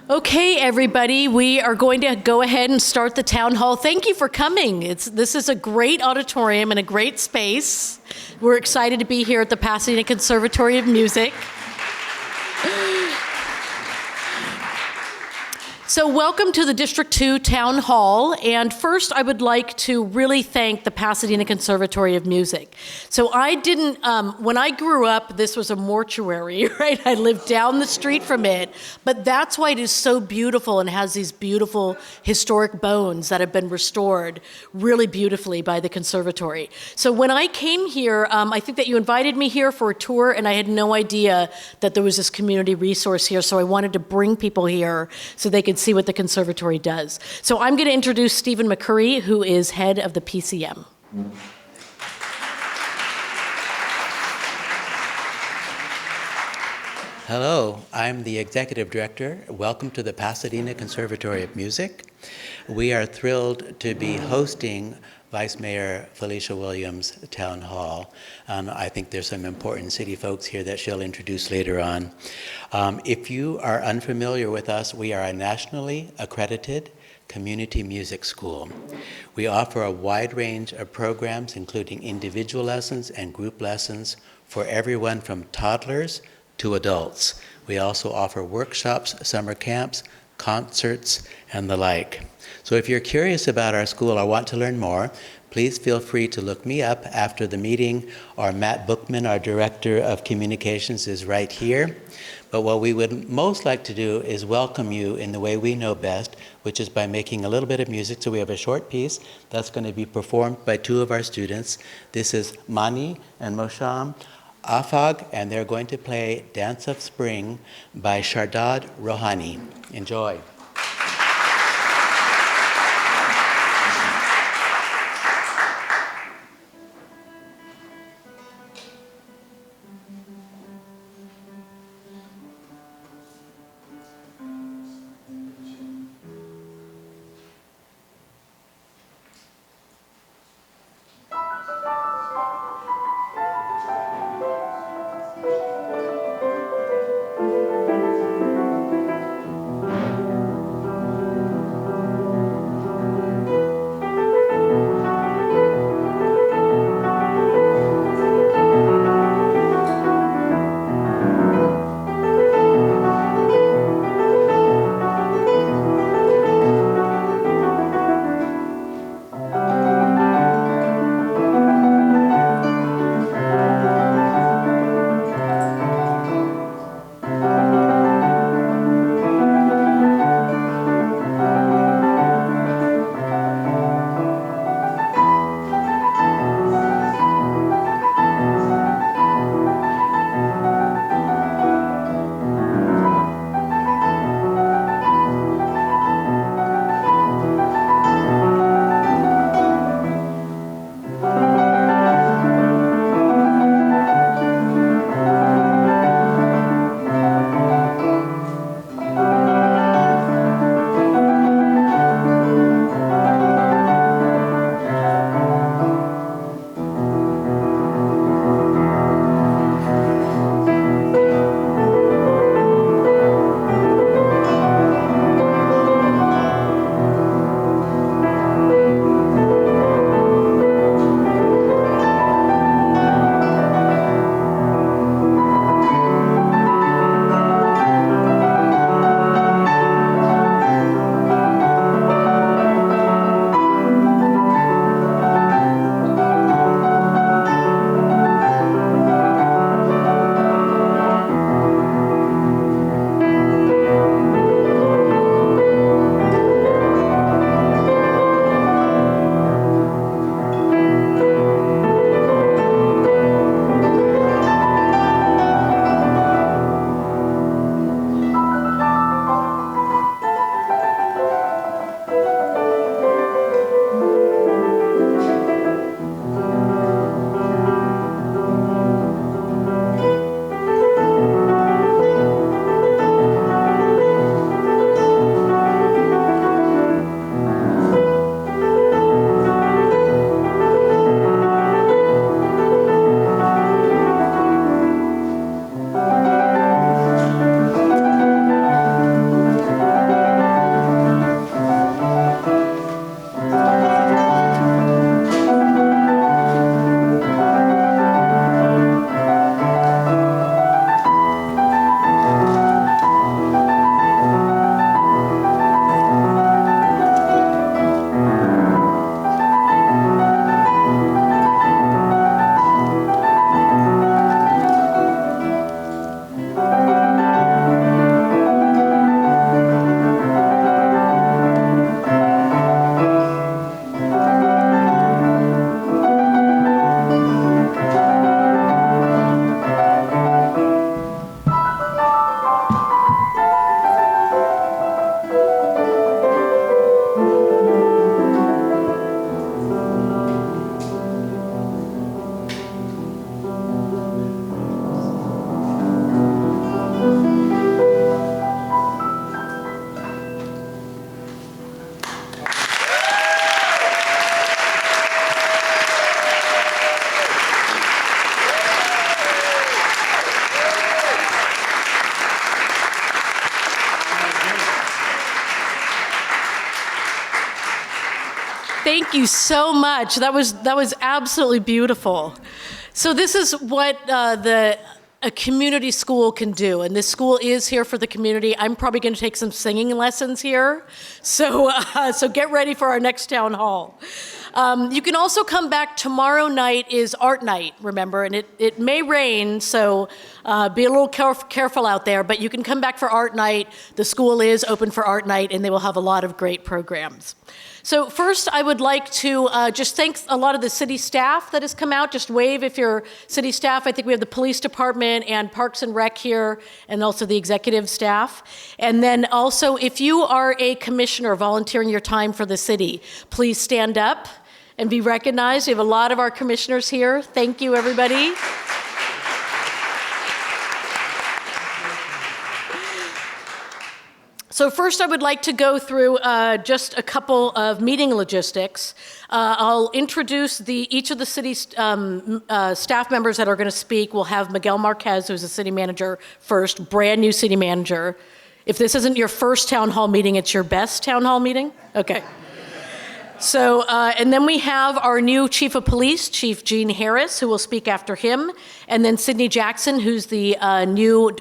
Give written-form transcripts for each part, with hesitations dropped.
Okay, everybody, we are going to go ahead and start the town hall. Thank you for coming. This is a great auditorium and a great space. We're excited to be here at the Pasadena Conservatory of Music. So welcome to the District 2 Town Hall, and first I would like to really thank the Pasadena Conservatory of Music. So I didn't, when I grew up, this was a mortuary, right? I lived down the street from it, but that's why it is so beautiful and has these beautiful historic bones that have been restored really beautifully by the conservatory. So when I came here, I think that you invited me here for a tour, and I had no idea that there was this community resource here, so I wanted to bring people here so they could see what the conservatory does. So I'm going to introduce Stephen McCurry, who is head of the PCM. Hello, I'm the executive director. Welcome to the Pasadena Conservatory of Music. We are thrilled to be hosting Vice Mayor Felicia Williams' Town Hall. I think there's some important city folks here that she'll introduce later on. If you are unfamiliar with us, we are a nationally accredited community music school. We offer a wide range of programs, including individual lessons and group lessons for everyone from toddlers to adults. We also offer workshops, summer camps, concerts, and the like. So if you're curious about our school or want to learn more, please feel free to look me up after the meeting, or Matt Bookman, our Director of Communications, is right here. But what we would most like to do is welcome you in the way we know best, which is by making a little bit of music. So we have a short piece that's going to be performed by two of our students. This is Mani and Mosham Afag, and they're going to play Dance of Spring by Shardad Rohani. Enjoy. Thank you so much. That was absolutely beautiful. So this is what a community school can do, and this school is here for the community. I'm probably going to take some singing lessons here, so get ready for our next town hall. You can also come back. Tomorrow night is art night, remember, and it may rain, so be a little careful out there, but you can come back for art night. The school is open for art night, and they will have a lot of great programs. So first, I would like to just thank a lot of the city staff that has come out. Just wave if you're city staff. I think we have the police department and Parks and Rec here, and also the executive staff. And then also, if you are a commissioner volunteering your time for the city, please stand up and be recognized. We have a lot of our commissioners here. Thank you, everybody. So first, I would like to go through just a couple of meeting logistics. I'll introduce each of the city's staff members that are going to speak. We'll have Miguel Márquez, who's the city manager first, brand new city manager. If this isn't your first town hall meeting, it's your best town hall meeting? Okay. So, and then we have our new chief of police, Chief Gene Harris, who will speak after him, and then Sidney Jackson, who's the new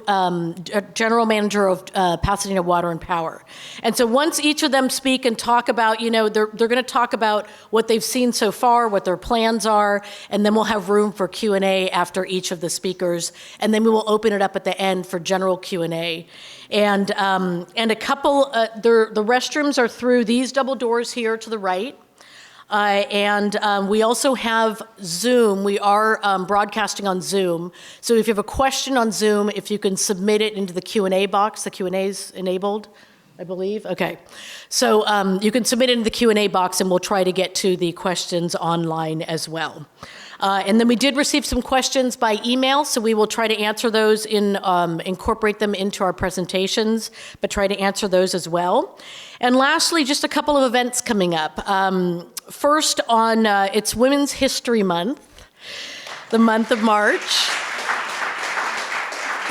general manager of Pasadena Water and Power. And so once each of them speak and talk about, they're going to talk about what they've seen so far, what their plans are, and then we'll have room for Q&A after each of the speakers, and then we will open it up at the end for general Q&A. And a couple, the restrooms are through these double doors here to the right. And we also have Zoom. We are broadcasting on Zoom. So if you have a question on Zoom, if you can submit it into the Q&A box, the Q&A is enabled, I believe. Okay. So you can submit it into the Q&A box, and we'll try to get to the questions online as well. And then we did receive some questions by email, so we will try to answer those incorporate them into our presentations, but try to answer those as well. And lastly, just a couple of events coming up. First, it's Women's History Month, the month of March.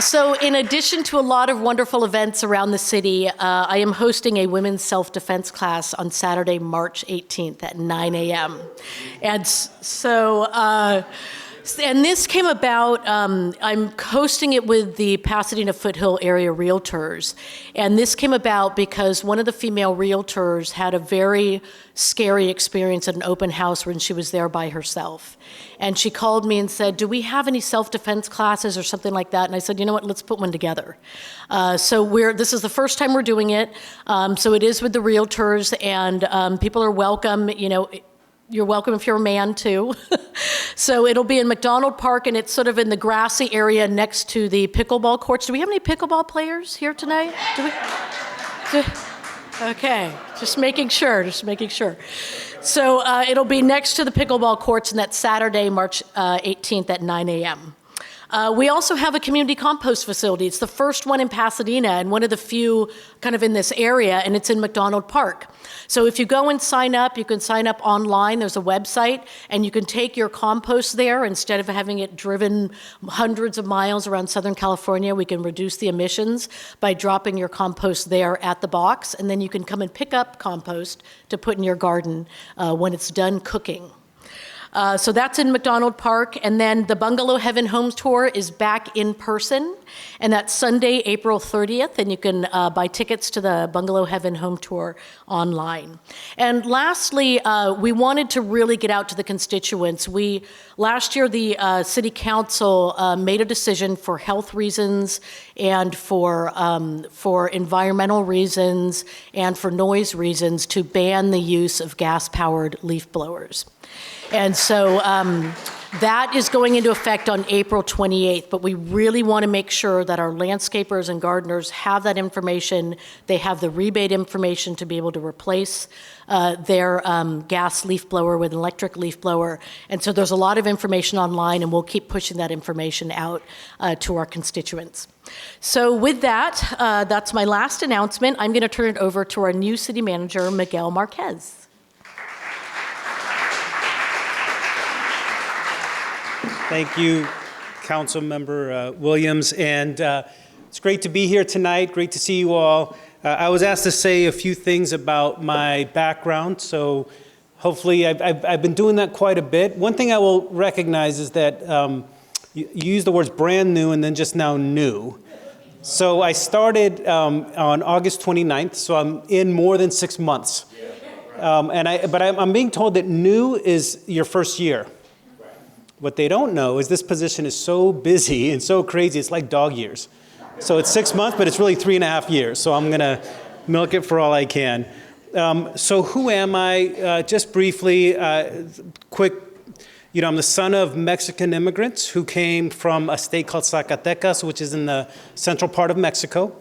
So in addition to a lot of wonderful events around the city, I am hosting a women's self-defense class on Saturday, March 18th at 9 a.m. And so, and this came about, I'm hosting it with the Pasadena Foothill Area Realtors. And this came about because one of the female realtors had a very scary experience at an open house when she was there by herself. And she called me and said, do we have any self-defense classes or something like that? And I said, you know what, let's put one together. So this is the first time we're doing it. So it is with the realtors, and people are welcome. You're welcome if you're a man too. So it'll be in McDonald Park, and it's sort of in the grassy area next to the pickleball courts. Do we have any pickleball players here tonight? Okay, just making sure. So it'll be next to the pickleball courts, and that's Saturday, March 18th at 9 a.m. We also have a community compost facility. It's the first one in Pasadena and one of the few kind of in this area, and it's in McDonald Park. So if you go and sign up, you can sign up online. There's a website, and you can take your compost there. Instead of having it driven hundreds of miles around Southern California, we can reduce the emissions by dropping your compost there at the box, and then you can come and pick up compost to put in your garden when it's done cooking. So that's in McDonald Park. And then the Bungalow Heaven Home Tour is back in person. And that's Sunday, April 30th. And you can buy tickets to the Bungalow Heaven Home Tour online. And lastly, we wanted to really get out to the constituents. Last year, the City Council made a decision for health reasons and for environmental reasons and for noise reasons to ban the use of gas-powered leaf blowers. And so that is going into effect on April 28th, but we really want to make sure that our landscapers and gardeners have that information. They have the rebate information to be able to replace their gas leaf blower with an electric leaf blower. And so there's a lot of information online, and we'll keep pushing that information out to our constituents. So with that, that's my last announcement. I'm going to turn it over to our new city manager, Miguel Márquez. Thank you, Councilmember Williams, and it's great to be here tonight. Great to see you all. I was asked to say a few things about my background. So Hopefully, I've been doing that quite a bit. One thing I will recognize is that you use the words brand new and then just now new. So I started on August 29th, so I'm in more than 6 months. But I'm being told that new is your first year. What they don't know is this position is so busy and so crazy, it's like dog years. So it's 6 months, but it's really 3.5 years. So I'm gonna milk it for all I can. So who am I? Just briefly, quick, I'm the son of Mexican immigrants who came from a state called Zacatecas, which is in the central part of Mexico.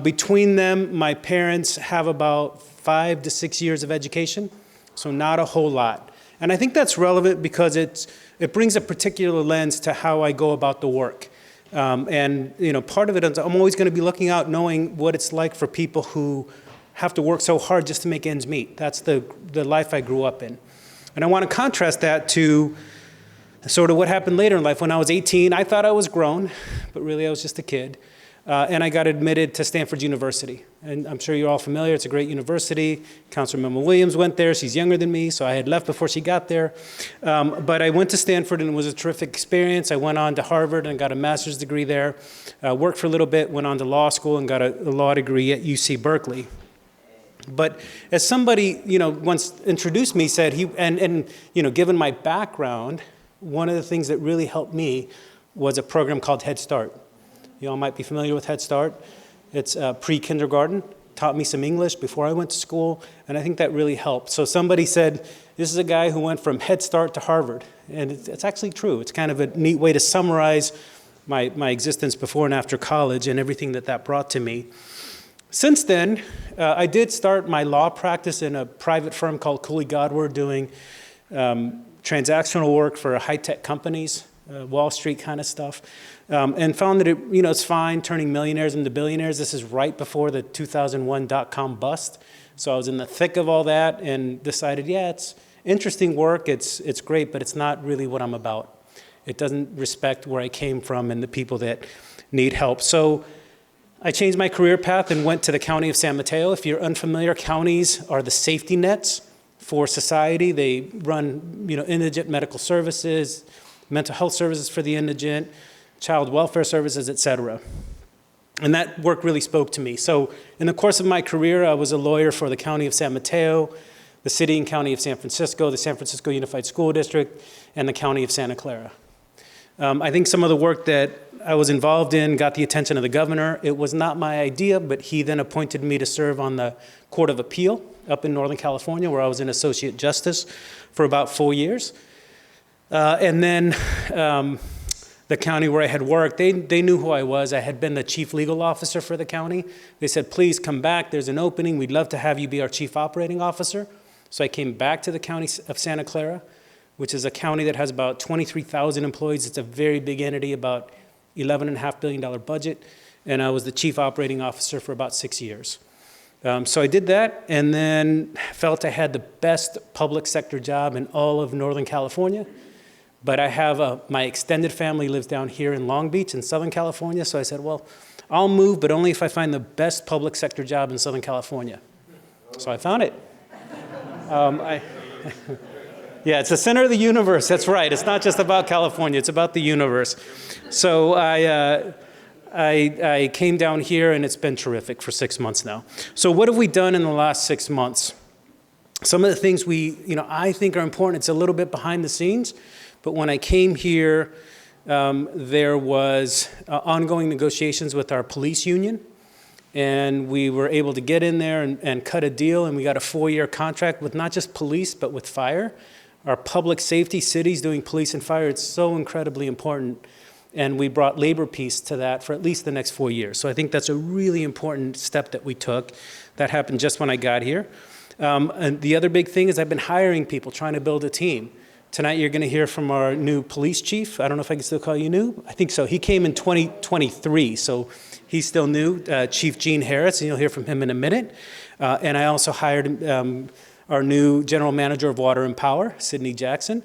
Between them, my parents have about 5 to 6 years of education, so not a whole lot. And I think that's relevant because it brings a particular lens to how I go about the work. Part of it is I'm always going to be looking out, knowing what it's like for people who have to work so hard just to make ends meet. That's the life I grew up in. And I want to contrast that to sort of what happened later in life. When I was 18, I thought I was grown, but really I was just a kid. And I got admitted to Stanford University. And I'm sure you're all familiar, it's a great university. Councilmember Williams went there, she's younger than me, so I had left before she got there. But I went to Stanford and it was a terrific experience. I went on to Harvard and got a master's degree there. Worked for a little bit, went on to law school and got a law degree at UC Berkeley. But as somebody, once introduced me, said given my background, one of the things that really helped me was a program called Head Start. You all might be familiar with Head Start. It's pre-kindergarten, taught me some English before I went to school, and I think that really helped. So somebody said, this is a guy who went from Head Start to Harvard, and it's actually true. It's kind of a neat way to summarize my existence before and after college and everything that brought to me. Since then, I did start my law practice in a private firm called Cooley Godward, doing transactional work for high-tech companies, Wall Street kind of stuff, and found that it's fine turning millionaires into billionaires. This is right before the 2001 dot-com bust. So I was in the thick of all that and decided, it's interesting work, it's great, but it's not really what I'm about. It doesn't respect where I came from and the people that need help. So I changed my career path and went to the County of San Mateo. If you're unfamiliar, counties are the safety nets for society. They run, indigent medical services, mental health services for the indigent, child welfare services, et cetera. And that work really spoke to me. So in the course of my career, I was a lawyer for the County of San Mateo, the City and County of San Francisco, the San Francisco Unified School District, and the County of Santa Clara. I think some of the work that I was involved in got the attention of the governor. It was not my idea, but he then appointed me to serve on the Court of Appeal up in Northern California, where I was an associate justice for about 4 years. And then the county where I had worked, they knew who I was. I had been the chief legal officer for the county. They said, please come back, there's an opening, we'd love to have you be our chief operating officer. So I came back to the County of Santa Clara, which is a county that has about 23,000 employees. It's a very big entity, about $11.5 billion budget, and I was the chief operating officer for about 6 years. So I did that, and then felt I had the best public sector job in all of Northern California. But I have my extended family lives down here in Long Beach in Southern California, so I said, well, I'll move, but only if I find the best public sector job in Southern California. So I found it. Yeah, it's the center of the universe, that's right. It's not just about California, it's about the universe. So I came down here and it's been terrific for 6 months now. So what have we done in the last 6 months? Some of the things I think are important, it's a little bit behind the scenes, but when I came here, there was ongoing negotiations with our police union, and we were able to get in there and cut a deal, and we got a 4-year contract with not just police, but with fire. Our public safety, cities doing police and fire, it's so incredibly important. And we brought labor peace to that for at least the next 4 years. So I think that's a really important step that we took. That happened just when I got here. And the other big thing is I've been hiring people, trying to build a team. Tonight you're going to hear from our new police chief. I don't know if I can still call you new. I think so. He came in 2023, so he's still new, Chief Gene Harris, and you'll hear from him in a minute. And I also hired our new General Manager of Water and Power, Sidney Jackson.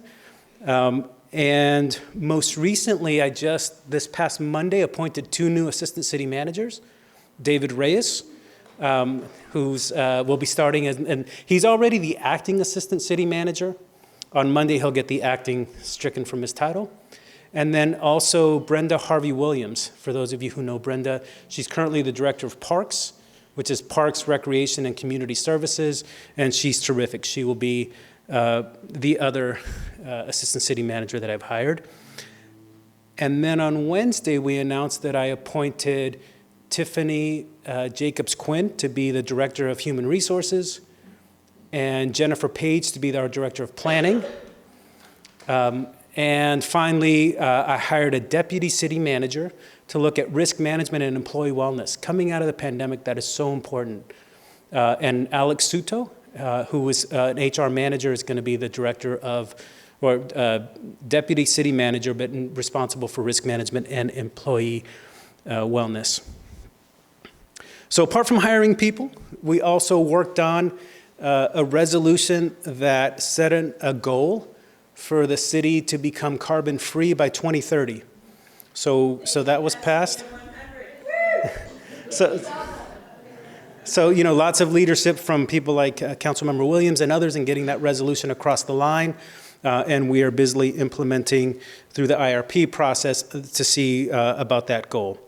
And most recently, I just, this past Monday, appointed 2 new Assistant City Managers, David Reyes, who's will be starting and he's already the acting assistant city manager. On Monday, he'll get the acting stricken from his title. And then also Brenda Harvey Williams. For those of you who know Brenda, she's currently the director of Parks, which is Parks, Recreation, and Community Services, and she's terrific. She will be the other assistant city manager that I've hired. And then on Wednesday, we announced that I appointed Tiffany Jacobs Quinn to be the Director of Human Resources, and Jennifer Page to be our Director of Planning. And finally, I hired a Deputy City Manager to look at risk management and employee wellness. Coming out of the pandemic, that is so important. And Alex Suto, who is an HR manager, is going to be the Director of, or Deputy City Manager, but responsible for risk management and employee wellness. So apart from hiring people, we also worked on a resolution that set a goal for the city to become carbon-free by 2030. So that was passed. So you know, lots of leadership from people like Councilmember Williams and others in getting that resolution across the line. And we are busily implementing through the IRP process to see about that goal.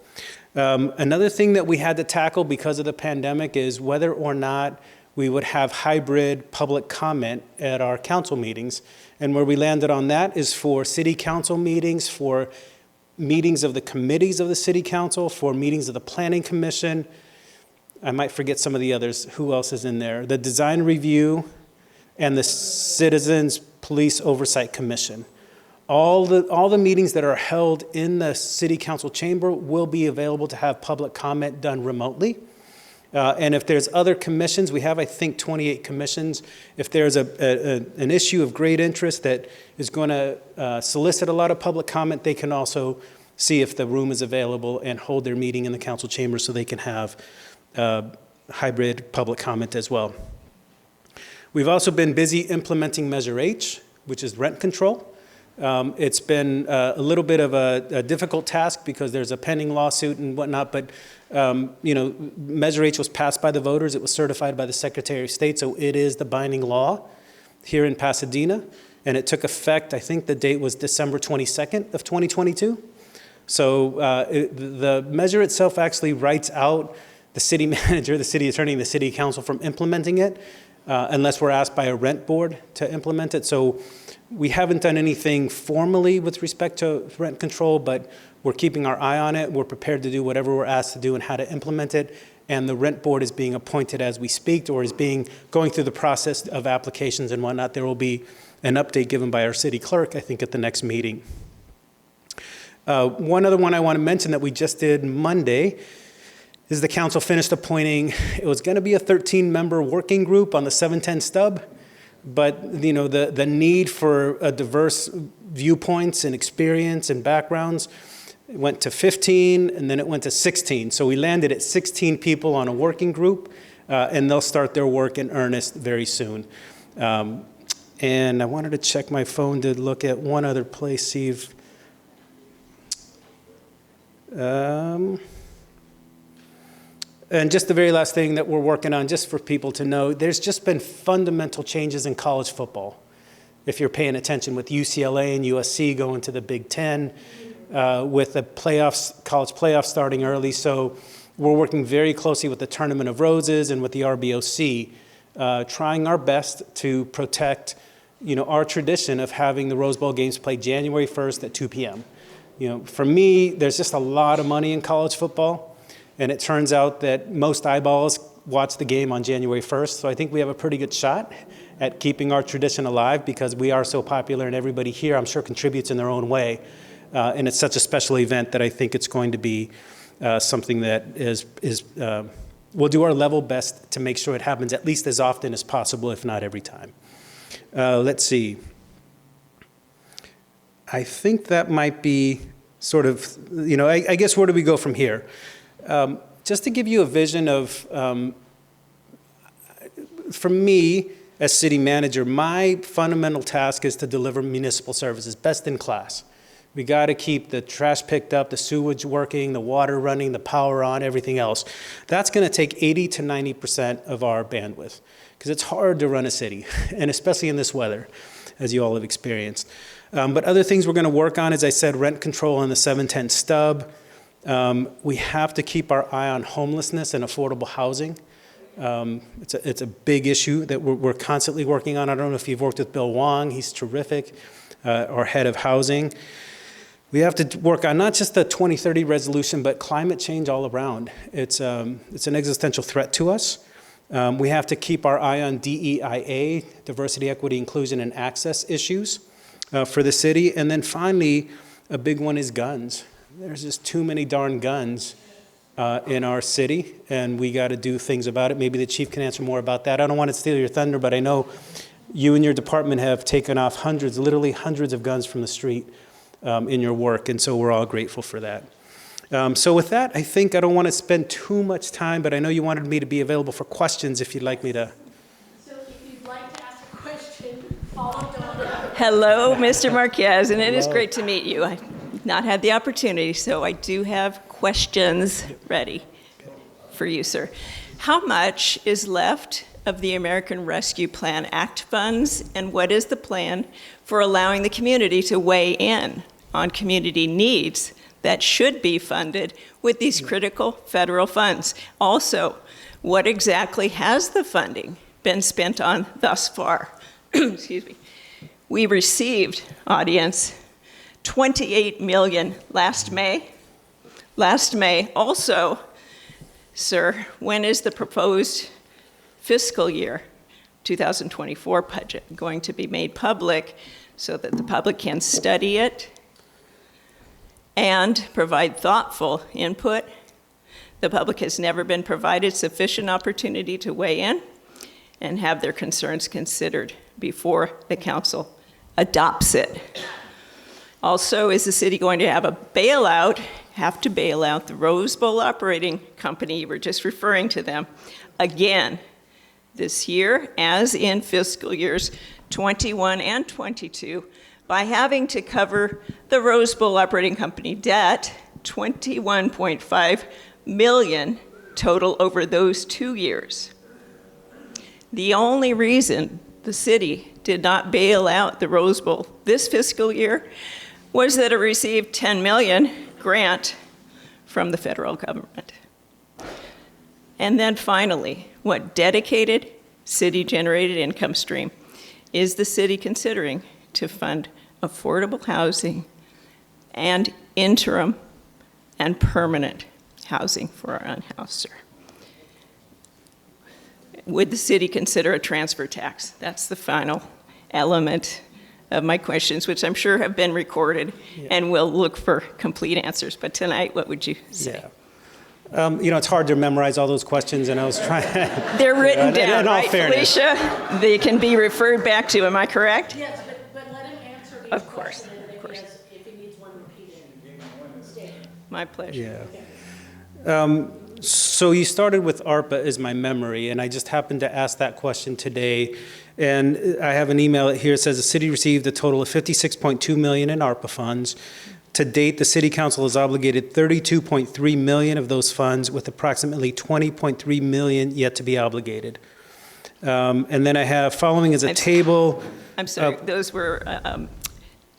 Another thing that we had to tackle because of the pandemic is whether or not we would have hybrid public comment at our council meetings. And where we landed on that is for city council meetings, for meetings of the committees of the city council, for meetings of the planning commission. I might forget some of the others. Who else is in there? The design review and the Citizens Police Oversight Commission. All the meetings that are held in the city council chamber will be available to have public comment done remotely. And if there's other commissions, we have, I think, 28 commissions. If there's an issue of great interest that is going to solicit a lot of public comment, they can also see if the room is available and hold their meeting in the council chamber so they can have hybrid public comment as well. We've also been busy implementing Measure H, which is rent control. It's been a little bit of a difficult task because there's a pending lawsuit and whatnot, but you know, Measure H was passed by the voters. It was certified by the Secretary of State, so it is the binding law here in Pasadena, and it took effect, I think the date was December 22nd of 2022. So the measure itself actually writes out the city manager, the city attorney, and the city council from implementing it, unless we're asked by a rent board to implement it. So we haven't done anything formally with respect to rent control, but we're keeping our eye on it. We're prepared to do whatever we're asked to do and how to implement it. And the rent board is being appointed as we speak, or is going through the process of applications and whatnot. There will be an update given by our city clerk, I think, at the next meeting. One other one I want to mention that we just did Monday is the council finished appointing, it was going to be a 13-member working group on the 710 stub, but you know, the need for a diverse viewpoints and experience and backgrounds went to 15, and then it went to 16. So we landed at 16 people on a working group, and they'll start their work in earnest very soon. And I wanted to check my phone to look at one other place, see if, and just the very last thing that we're working on, just for people to know, there's just been fundamental changes in college football. If you're paying attention with UCLA and USC going to the Big Ten, with the playoffs, college playoffs starting early. So we're working very closely with the Tournament of Roses and with the RBOC, trying our best to protect, you know, our tradition of having the Rose Bowl games played January 1st at 2 p.m. You know, for me, there's just a lot of money in college football. And it turns out that most eyeballs watch the game on January 1st. So I think we have a pretty good shot at keeping our tradition alive because we are so popular and everybody here, I'm sure, contributes in their own way. And it's such a special event that I think it's going to be something that we'll do our level best to make sure it happens at least as often as possible, if not every time. Let's see. I think that might be sort of, you know, I guess where do we go from here? Just to give you a vision of, for me as city manager, my fundamental task is to deliver municipal services, best in class. We got to keep the trash picked up, the sewage working, the water running, the power on, everything else. That's going to take 80 to 90% of our bandwidth, because it's hard to run a city, and especially in this weather, as you all have experienced. But other things we're going to work on, as I said, rent control on the 710 stub. We have to keep our eye on homelessness and affordable housing. It's a big issue that we're constantly working on. I don't know if you've worked with Bill Wong. He's terrific, our head of housing. We have to work on not just the 2030 resolution, but climate change all around. It's an existential threat to us. We have to keep our eye on DEIA, diversity, equity, inclusion, and access issues for the city. And then finally, a big one is guns. There's just too many darn guns in our city, and we got to do things about it. Maybe the chief can answer more about that. I don't want to steal your thunder, but I know you and your department have taken off hundreds, literally hundreds of guns from the street in your work, and so we're all grateful for that. So with that, I think I don't want to spend too much time, but I know you wanted me to be available for questions if you'd like me to. So if you'd like to ask a question, follow Donna. Hello, Mr. Marquez, and it is great to meet you. I've not had the opportunity, so I do have questions ready for you, sir. How much is left of the American Rescue Plan Act funds, and what is the plan for allowing the community to weigh in on community needs that should be funded with these critical federal funds? Also, what exactly has the funding been spent on thus far? Excuse me. We received, audience, $28 million last May. Last May. Also, sir, when is the proposed fiscal year 2024 budget going to be made public so that the public can study it and provide thoughtful input? The public has never been provided sufficient opportunity to weigh in and have their concerns considered before the council adopts it. Also, is the city going to have to bail out the Rose Bowl operating company? You were just referring to them again this year, as in fiscal years 21 and 22, by having to cover the Rose Bowl operating company debt, $21.5 million total over those 2 years. The only reason the city did not bail out the Rose Bowl this fiscal year was that it received $10 million grant from the federal government. And then finally, what dedicated city-generated income stream is the city considering to fund affordable housing and interim and permanent housing for our unhoused, sir? Would the city consider a transfer tax? That's the final element of my questions, which I'm sure have been recorded, and we'll look for complete answers. But tonight, what would you say? It's hard to memorize all those questions, and I was trying. They're written down, in all right, fairness. Felicia? They can be referred back to, am I correct? Yes, but let him answer each Of course, question, and of course. if he needs one repeated. My pleasure. Yeah. So you started with ARPA as my memory, and I just happened to ask that question today. And I have an email here that says the city received a total of $56.2 million in ARPA funds. To date, the city council has obligated $32.3 million of those funds, with approximately $20.3 million yet to be obligated. And then I have, following is a table. I'm sorry, those were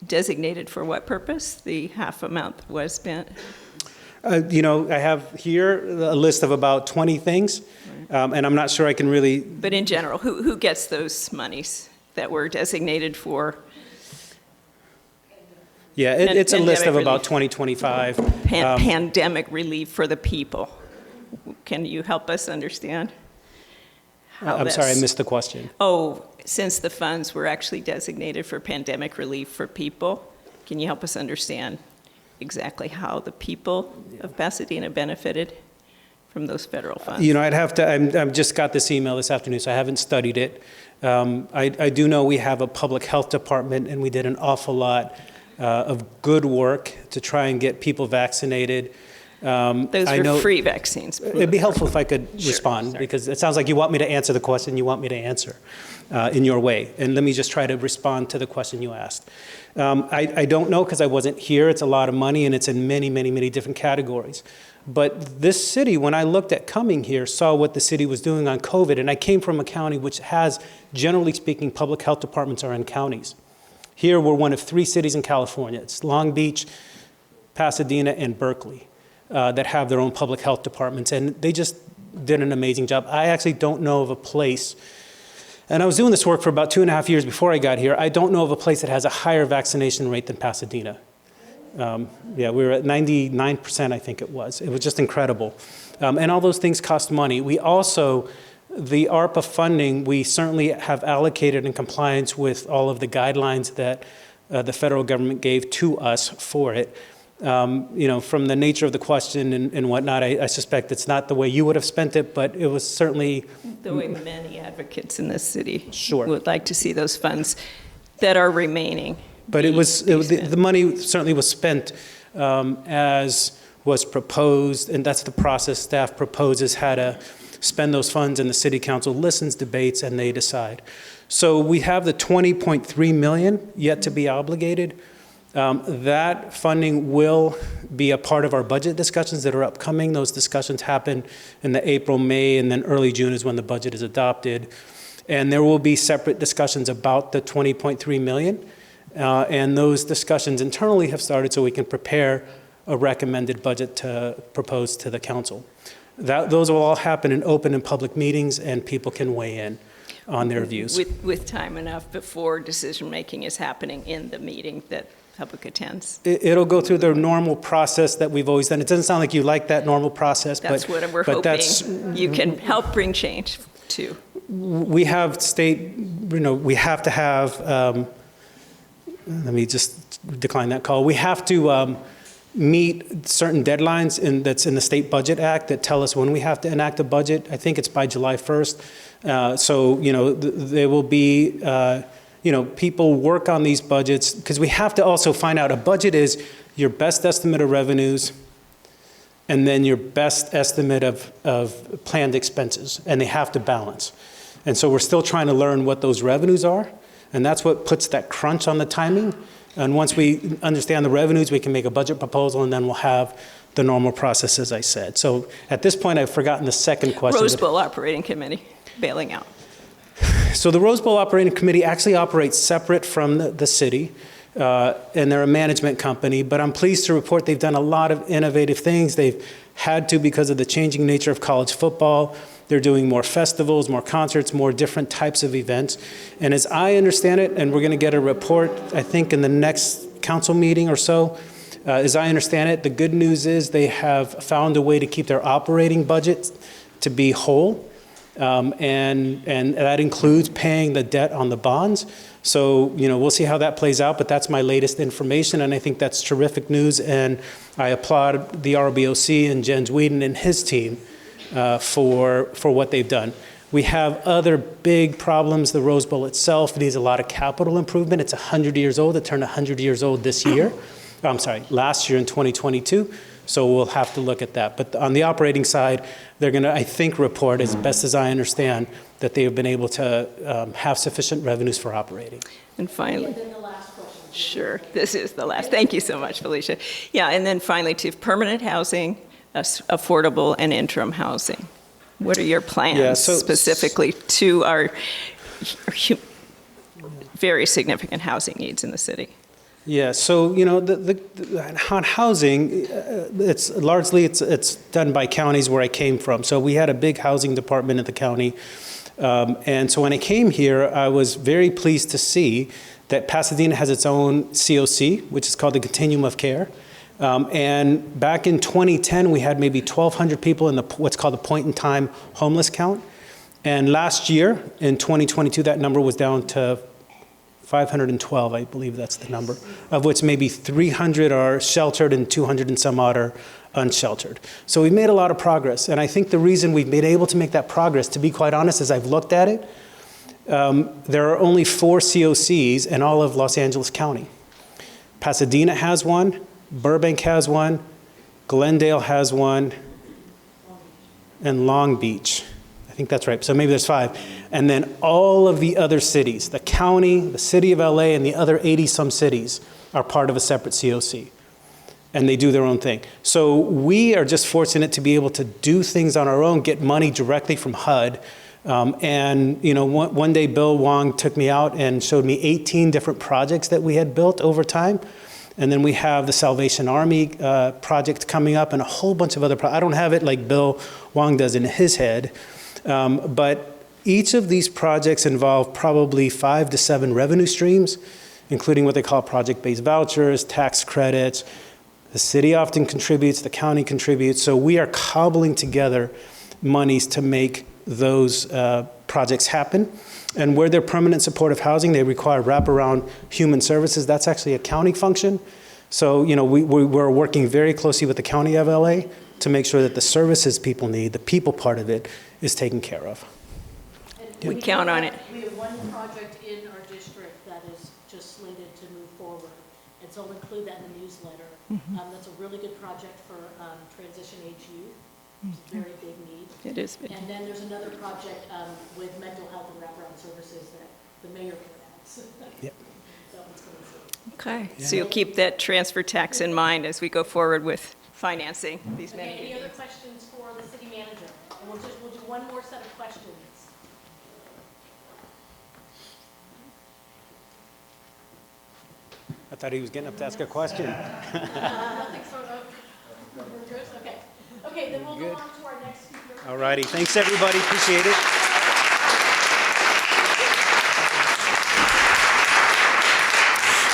designated for what purpose? The half amount that was spent? I have here a list of about 20 things, and I'm not sure I can really. But in general, who gets those monies that were designated for? Yeah, it's a list of relief. about 2025. Pandemic relief for the people. Can you help us understand? I'm sorry, I missed the question. Oh, since the funds were actually designated for pandemic relief for people, can you help us understand exactly how the people of Pasadena benefited from those federal funds? I'd have to, I've just got this email this afternoon, so I haven't studied it. I do know we have a public health department, and we did an awful lot of good work to try and get people vaccinated. Those I were know free vaccines. it'd be helpful if I could respond, because it sounds like you want me to answer the question you want me to answer in your way. And let me just try to respond to the question you asked. I don't know, because I wasn't here. It's a lot of money, and it's in many, many, many different categories. But this city, when I looked at coming here, saw what the city was doing on COVID, and I came from a county which has, generally speaking, public health departments are in counties. Here, we're one of 3 cities in California. It's Long Beach, Pasadena, and Berkeley that have their own public health departments, and they just did an amazing job. I actually don't know of a place, and I was doing this work for about 2.5 years before I got here. I don't know of a place that has a higher vaccination rate than Pasadena. Yeah, we were at 99%, I think it was. It was just incredible. And all those things cost money. We also, the ARPA funding, we certainly have allocated in compliance with all of the guidelines that the federal government gave to us for it. You know, from the nature of the question and whatnot, I suspect it's not the way you would have spent it, but it was certainly The way many advocates in this city Sure. would like to see those funds that are remaining. But the money certainly was spent as was proposed, and that's the process. Staff proposes how to spend those funds, and the city council listens, debates, and they decide. So we have the $20.3 million yet to be obligated. That funding will be a part of our budget discussions that are upcoming. Those discussions happen in the April, May, and then early June is when the budget is adopted. And there will be separate discussions about the $20.3 million. And those discussions internally have started so we can prepare a recommended budget to propose to the council. Those will all happen in open and public meetings, and people can weigh in on their views. With time enough before decision-making is happening in the meeting that public attends. It'll go through the normal process that we've always done. It doesn't sound like you like that normal process, That's what we're hoping you can help bring change to. We have we have to have, let me just decline that call. We have to meet certain deadlines that's in the State Budget Act that tell us when we have to enact a budget. I think it's by July 1st. So, you know, there will be, you know, people work on these budgets, because we have to also find out a budget is your best estimate of revenues and then your best estimate of planned expenses, and they have to balance. And so we're still trying to learn what those revenues are, and that's what puts that crunch on the timing. And once we understand the revenues, we can make a budget proposal, and then we'll have the normal process, as I said. So at this point, I've forgotten the second question. Rose Bowl Operating Committee bailing out. So the Rose Bowl Operating Committee actually operates separate from the city, and they're a management company, but I'm pleased to report they've done a lot of innovative things. They've had to because of the changing nature of college football. They're doing more festivals, more concerts, more different types of events. And as I understand it, and we're going to get a report, I think, in the next council meeting or so, as I understand it, the good news is they have found a way to keep their operating budget to be whole. And that includes paying the debt on the bonds. So, you know, we'll see how that plays out, but that's my latest information, and I think that's terrific news, and I applaud the RBOC and Jens Whedon and his team for what they've done. We have other big problems. The Rose Bowl itself needs a lot of capital improvement. It's 100 years old. It turned 100 years old this year. I'm sorry, last year in 2022. So we'll have to look at that. But on the operating side, they're going to, I think, report, as best as I understand, that they have been able to have sufficient revenues for operating. And finally. And then the last question. Sure, this is the last. Thank you so much, Felicia. Yeah, and then finally, to permanent housing, affordable and interim housing. What are your plans specifically to our very significant housing needs in the city? Yeah, so, you know, on housing, it's largely done by counties where I came from. So we had a big housing department at the county. And so when I came here, I was very pleased to see that Pasadena has its own COC, which is called the Continuum of Care. And back in 2010, we had maybe 1,200 people in what's called the point-in-time homeless count. And last year, in 2022, that number was down to 512, I believe that's the number, of which maybe 300 are sheltered and 200 and some odd are unsheltered. So we've made a lot of progress. And I think the reason we've been able to make that progress, to be quite honest, as I've looked at it, there are only 4 COCs in all of Los Angeles County. Pasadena has one, Burbank has one, Glendale has one, and Long Beach. I think that's right. So maybe there's 5. And then all of the other cities, the county, the city of LA, and the other 80-some cities are part of a separate COC. And they do their own thing. So we are just fortunate to be able to do things on our own, get money directly from HUD. And you know, one day Bill Wong took me out and showed me 18 different projects that we had built over time. And then we have the Salvation Army project coming up and a whole bunch of other I don't have it like Bill Wong does in his head. But each of these projects involve probably 5 to 7 revenue streams, including what they call project-based vouchers, tax credits. The city often contributes, the county contributes. So we are cobbling together monies to make those projects happen. And where they're permanent supportive housing, they require wraparound human services. That's actually a county function. So, you know, we're working very closely with the County of LA to make sure that the services people need, the people part of it, is taken care of. We count on it. We have one project in our district that is just slated to move forward, and so I'll include that in the newsletter. That's a really good project for transition age youth. It's a very big need. It is big. And then there's another project with mental health and wraparound services that the mayor can add. Yep. That one's coming soon. Okay, so you'll keep that transfer tax in mind as we go forward with financing these many. Okay, any other questions for the city manager? And we'll do one more set of questions. I thought he was getting up to ask a question. Nothing sort of. We're good? Okay. Okay, then we'll go on to our next speaker. All righty. Thanks, everybody. Appreciate it.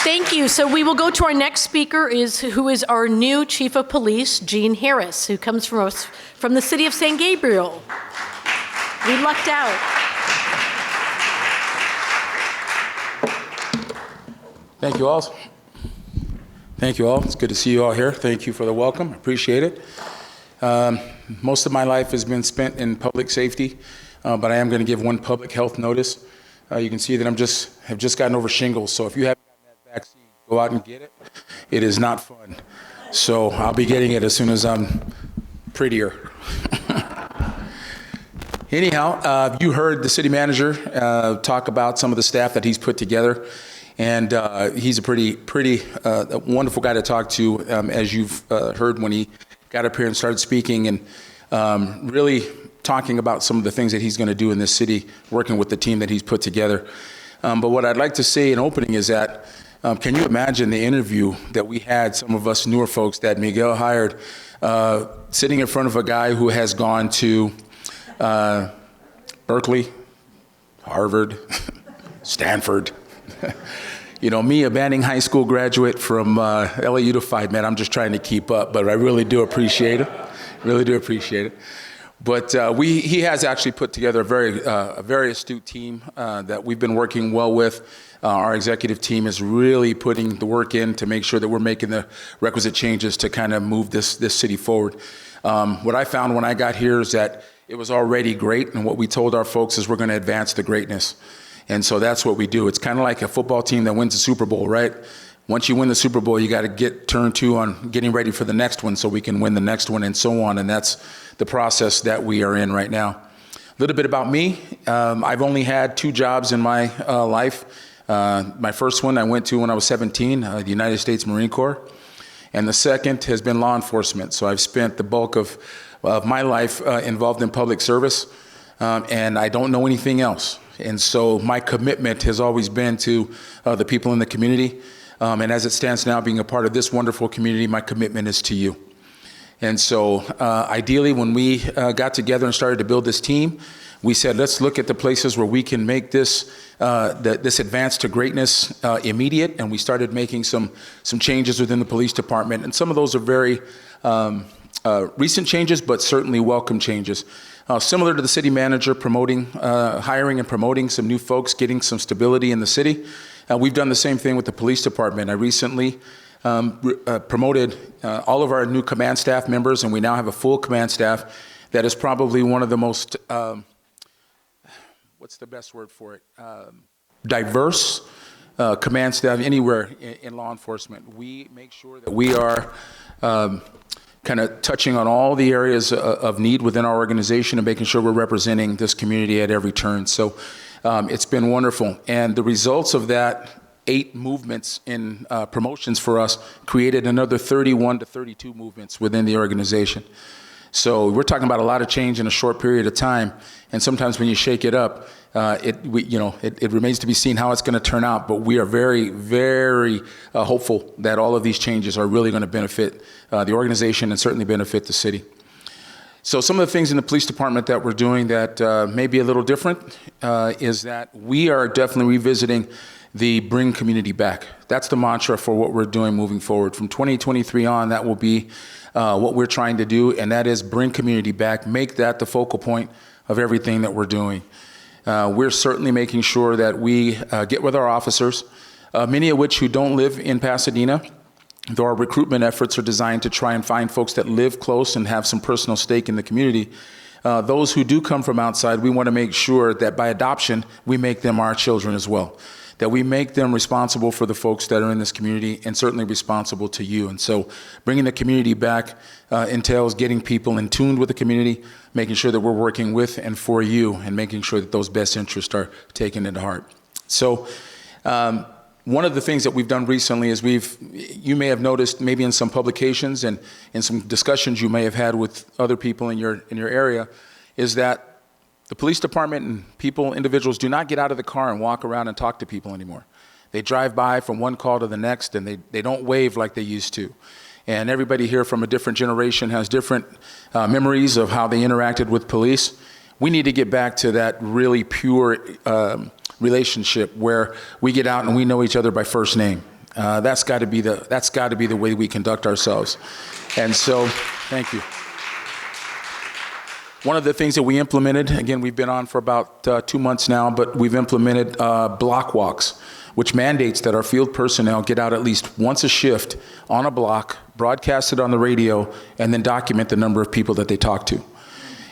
Thank you. So we will go to our next speaker, who is our new Chief of Police, Gene Harris, who comes from the city of San Gabriel. We lucked out. Thank you all. Thank you all. It's good to see you all here. Thank you for the welcome. Appreciate it. Most of my life has been spent in public safety, but I am going to give one public health notice. You can see that have just gotten over shingles. So if you haven't gotten that vaccine, go out and get it. It is not fun. So I'll be getting it as soon as I'm prettier. Anyhow, you heard the city manager talk about some of the staff that he's put together. And he's a pretty wonderful guy to talk to, as you've heard when he got up here and started speaking and really talking about some of the things that he's going to do in this city, working with the team that he's put together. But what I'd like to say in opening is that, can you imagine the interview that we had, some of us newer folks that Miguel hired, sitting in front of a guy who has gone to Berkeley, Harvard, Stanford. You know, me, a Banning High School graduate from LA Unified, man, I'm just trying to keep up, but I really do appreciate it. Really do appreciate it. But he has actually put together a very astute team that we've been working well with. Our executive team is really putting the work in to make sure that we're making the requisite changes to kind of move this city forward. What I found when I got here is that it was already great, and what we told our folks is we're going to advance the greatness. And so that's what we do. It's kind of like a football team that wins the Super Bowl, right? Once you win the Super Bowl, you got to get turned to on getting ready for the next one so we can win the next one and so on. And that's the process that we are in right now. A little bit about me. I've only had 2 jobs in my life. My first one I went to when I was 17, the United States Marine Corps. And the second has been law enforcement. So I've spent the bulk of my life involved in public service. And I don't know anything else. And so my commitment has always been to the people in the community. And as it stands now, being a part of this wonderful community, my commitment is to you. And so ideally, when we got together and started to build this team, we said, let's look at the places where we can make this advance to greatness immediate. And we started making some changes within the police department. And some of those are very recent changes, but certainly welcome changes. Similar to the city manager hiring and promoting some new folks, getting some stability in the city. We've done the same thing with the police department. I recently promoted all of our new command staff members, and we now have a full command staff that is probably one of the most, what's the best word for it? Diverse command staff anywhere in law enforcement. We make sure that we are kind of touching on all the areas of need within our organization and making sure we're representing this community at every turn. So it's been wonderful. And the results of that 8 movements in promotions for us created another 31 to 32 movements within the organization. So we're talking about a lot of change in a short period of time. And sometimes when you shake it up, it remains to be seen how it's going to turn out. But we are very, very hopeful that all of these changes are really going to benefit the organization and certainly benefit the city. So some of the things in the police department that we're doing that may be a little different is that we are definitely revisiting the bring community back. That's the mantra for what we're doing moving forward. From 2023 on, that will be what we're trying to do, and that is bring community back, make that the focal point of everything that we're doing. We're certainly making sure that we get with our officers, many of which who don't live in Pasadena, though our recruitment efforts are designed to try and find folks that live close and have some personal stake in the community. Those who do come from outside, we want to make sure that by adoption, we make them our children as well, that we make them responsible for the folks that are in this community and certainly responsible to you. And so bringing the community back entails getting people in tune with the community, making sure that we're working with and for you, and making sure that those best interests are taken into heart. So one of the things that we've done recently is you may have noticed maybe in some publications and in some discussions you may have had with other people in your area, is that the police department and individuals do not get out of the car and walk around and talk to people anymore. They drive by from one call to the next, and they don't wave like they used to. And everybody here from a different generation has different memories of how they interacted with police. We need to get back to that really pure relationship where we get out and we know each other by first name. That's got to be the way we conduct ourselves. And so, thank you. One of the things that we implemented, again, we've been on for about 2 months now, but we've implemented block walks, which mandates that our field personnel get out at least once a shift on a block, broadcast it on the radio, and then document the number of people that they talk to.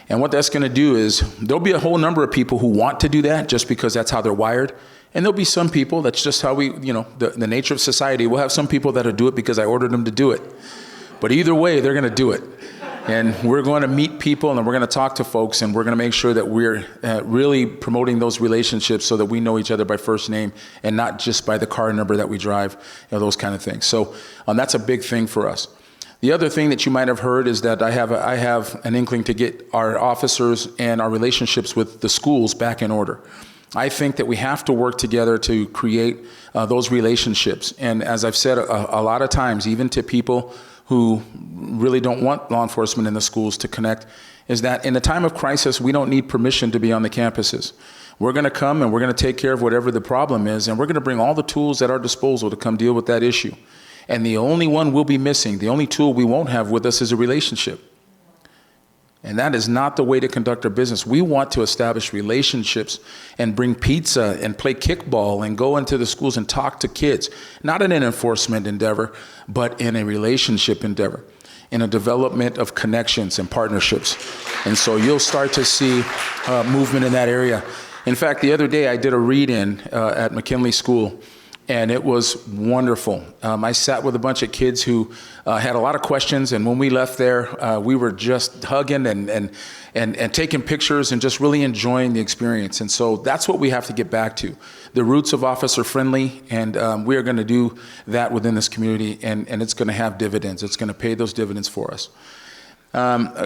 And what that's going to do is there'll be a whole number of people who want to do that just because that's how they're wired. And there'll be some people, that's just how the nature of society. We'll have some people that'll do it because I ordered them to do it. But either way, they're going to do it. And we're going to meet people and we're going to talk to folks and we're going to make sure that we're really promoting those relationships so that we know each other by first name and not just by the car number that we drive, those kind of things. So that's a big thing for us. The other thing that you might have heard is that I have an inkling to get our officers and our relationships with the schools back in order. I think that we have to work together to create those relationships. And as I've said a lot of times, even to people who really don't want law enforcement in the schools to connect, is that in a time of crisis, we don't need permission to be on the campuses. We're going to come and we're going to take care of whatever the problem is, and we're going to bring all the tools at our disposal to come deal with that issue. And the only one we'll be missing, the only tool we won't have with us is a relationship. And that is not the way to conduct our business. We want to establish relationships and bring pizza and play kickball and go into the schools and talk to kids, not in an enforcement endeavor, but in a relationship endeavor, in a development of connections and partnerships. And so you'll start to see movement in that area. In fact, the other day I did a read-in at McKinley School, and it was wonderful. I sat with a bunch of kids who had a lot of questions, and when we left there, we were just hugging and taking pictures and just really enjoying the experience. And so that's what we have to get back to, the roots of officer friendly, and we are going to do that within this community, and it's going to have dividends. It's going to pay those dividends for us.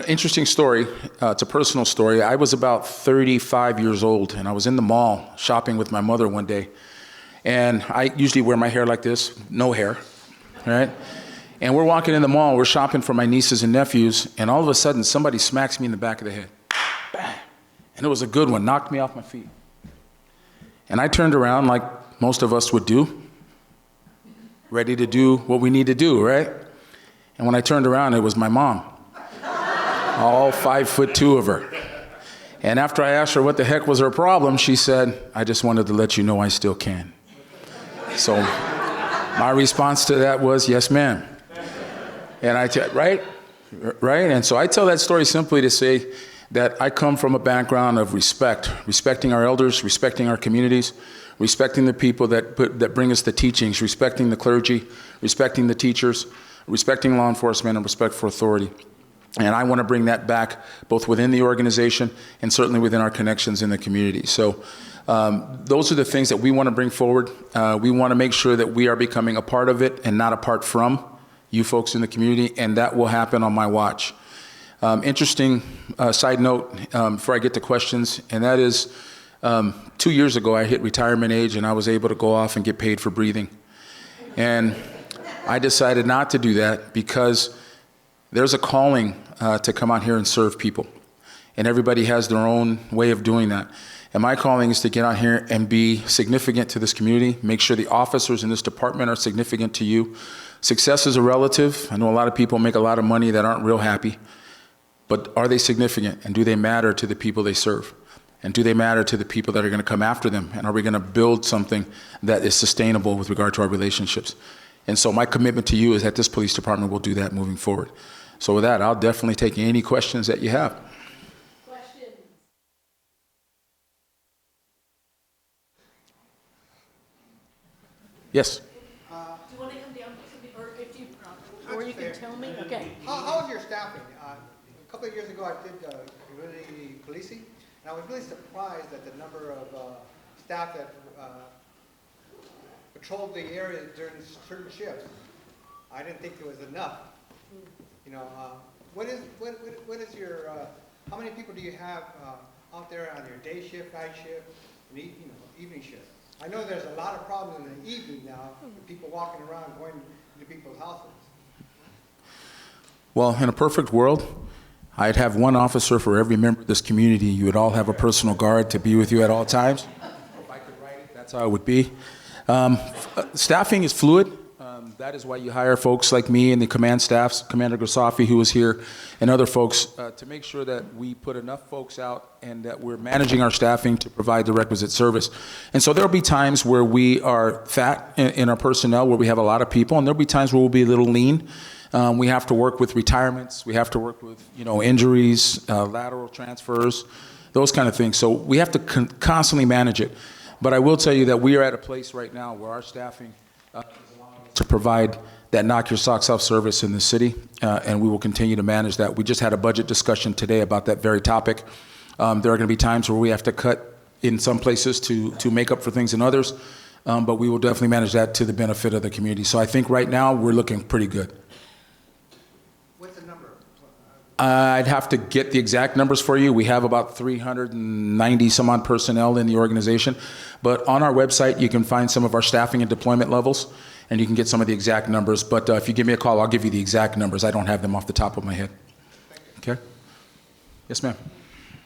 Interesting story, it's a personal story. I was about 35 years old, and I was in the mall shopping with my mother one day. And I usually wear my hair like this, no hair, right? And we're walking in the mall, we're shopping for my nieces and nephews, and all of a sudden somebody smacks me in the back of the head. Bang! And it was a good one, knocked me off my feet. And I turned around like most of us would do, ready to do what we need to do, right? And when I turned around, it was my mom, all 5'2" of her. And after I asked her what the heck was her problem, she said, "I just wanted to let you know I still can." So my response to that was, "Yes, ma'am." And right? And so I tell that story simply to say that I come from a background of respecting our elders, respecting our communities, respecting the people that bring us the teachings, respecting the clergy, respecting the teachers, respecting law enforcement and respect for authority. And I want to bring that back both within the organization and certainly within our connections in the community. So those are the things that we want to bring forward. We want to make sure that we are becoming a part of it and not apart from you folks in the community, and that will happen on my watch. Interesting side note before I get to questions, and that is 2 years ago I hit retirement age and I was able to go off and get paid for breathing. And I decided not to do that because there's a calling to come out here and serve people. And everybody has their own way of doing that. And my calling is to get out here and be significant to this community, make sure the officers in this department are significant to you. Success is a relative. I know a lot of people make a lot of money that aren't real happy, but are they significant, and do they matter to the people they serve? And do they matter to the people that are going to come after them? And are we going to build something that is sustainable with regard to our relationships? And so my commitment to you is that this police department will do that moving forward. So with that, I'll definitely take any questions that you have. Questions? Yes. Do you want to come down, or if you, or you can tell me? Okay. How was your staffing? A couple of years ago, I did community policing, and I was really surprised at the number of staff that patrolled the area during certain shifts. I didn't think there was enough. You know, what is your? How many people do you have out there on your day shift, night shift, and evening shift? I know there's a lot of problems in the evening now with people walking around going into people's houses. Well, in a perfect world, I'd have one officer for every member of this community. You would all have a personal guard to be with you at all times. If I could write it, that's how it would be. Staffing is fluid. That is why you hire folks like me and the command staffs, Commander Grisafi, who was here, and other folks, to make sure that we put enough folks out and that we're managing our staffing to provide the requisite service. And so there'll be times where we are fat in our personnel, where we have a lot of people, and there'll be times where we'll be a little lean. We have to work with retirements. We have to work with, injuries, lateral transfers, those kind of things. So we have to constantly manage it. But I will tell you that we are at a place right now where our staffing to provide that knock your socks off service in the city, and we will continue to manage that. We just had a budget discussion today about that very topic. There are going to be times where we have to cut in some places to make up for things in others, but we will definitely manage that to the benefit of the community. So I think right now we're looking pretty good. What's the number? I'd have to get the exact numbers for you. We have about 390 some odd personnel in the organization, but on our website you can find some of our staffing and deployment levels, and you can get some of the exact numbers. But if you give me a call, I'll give you the exact numbers. I don't have them off the top of my head. Okay? Yes, ma'am.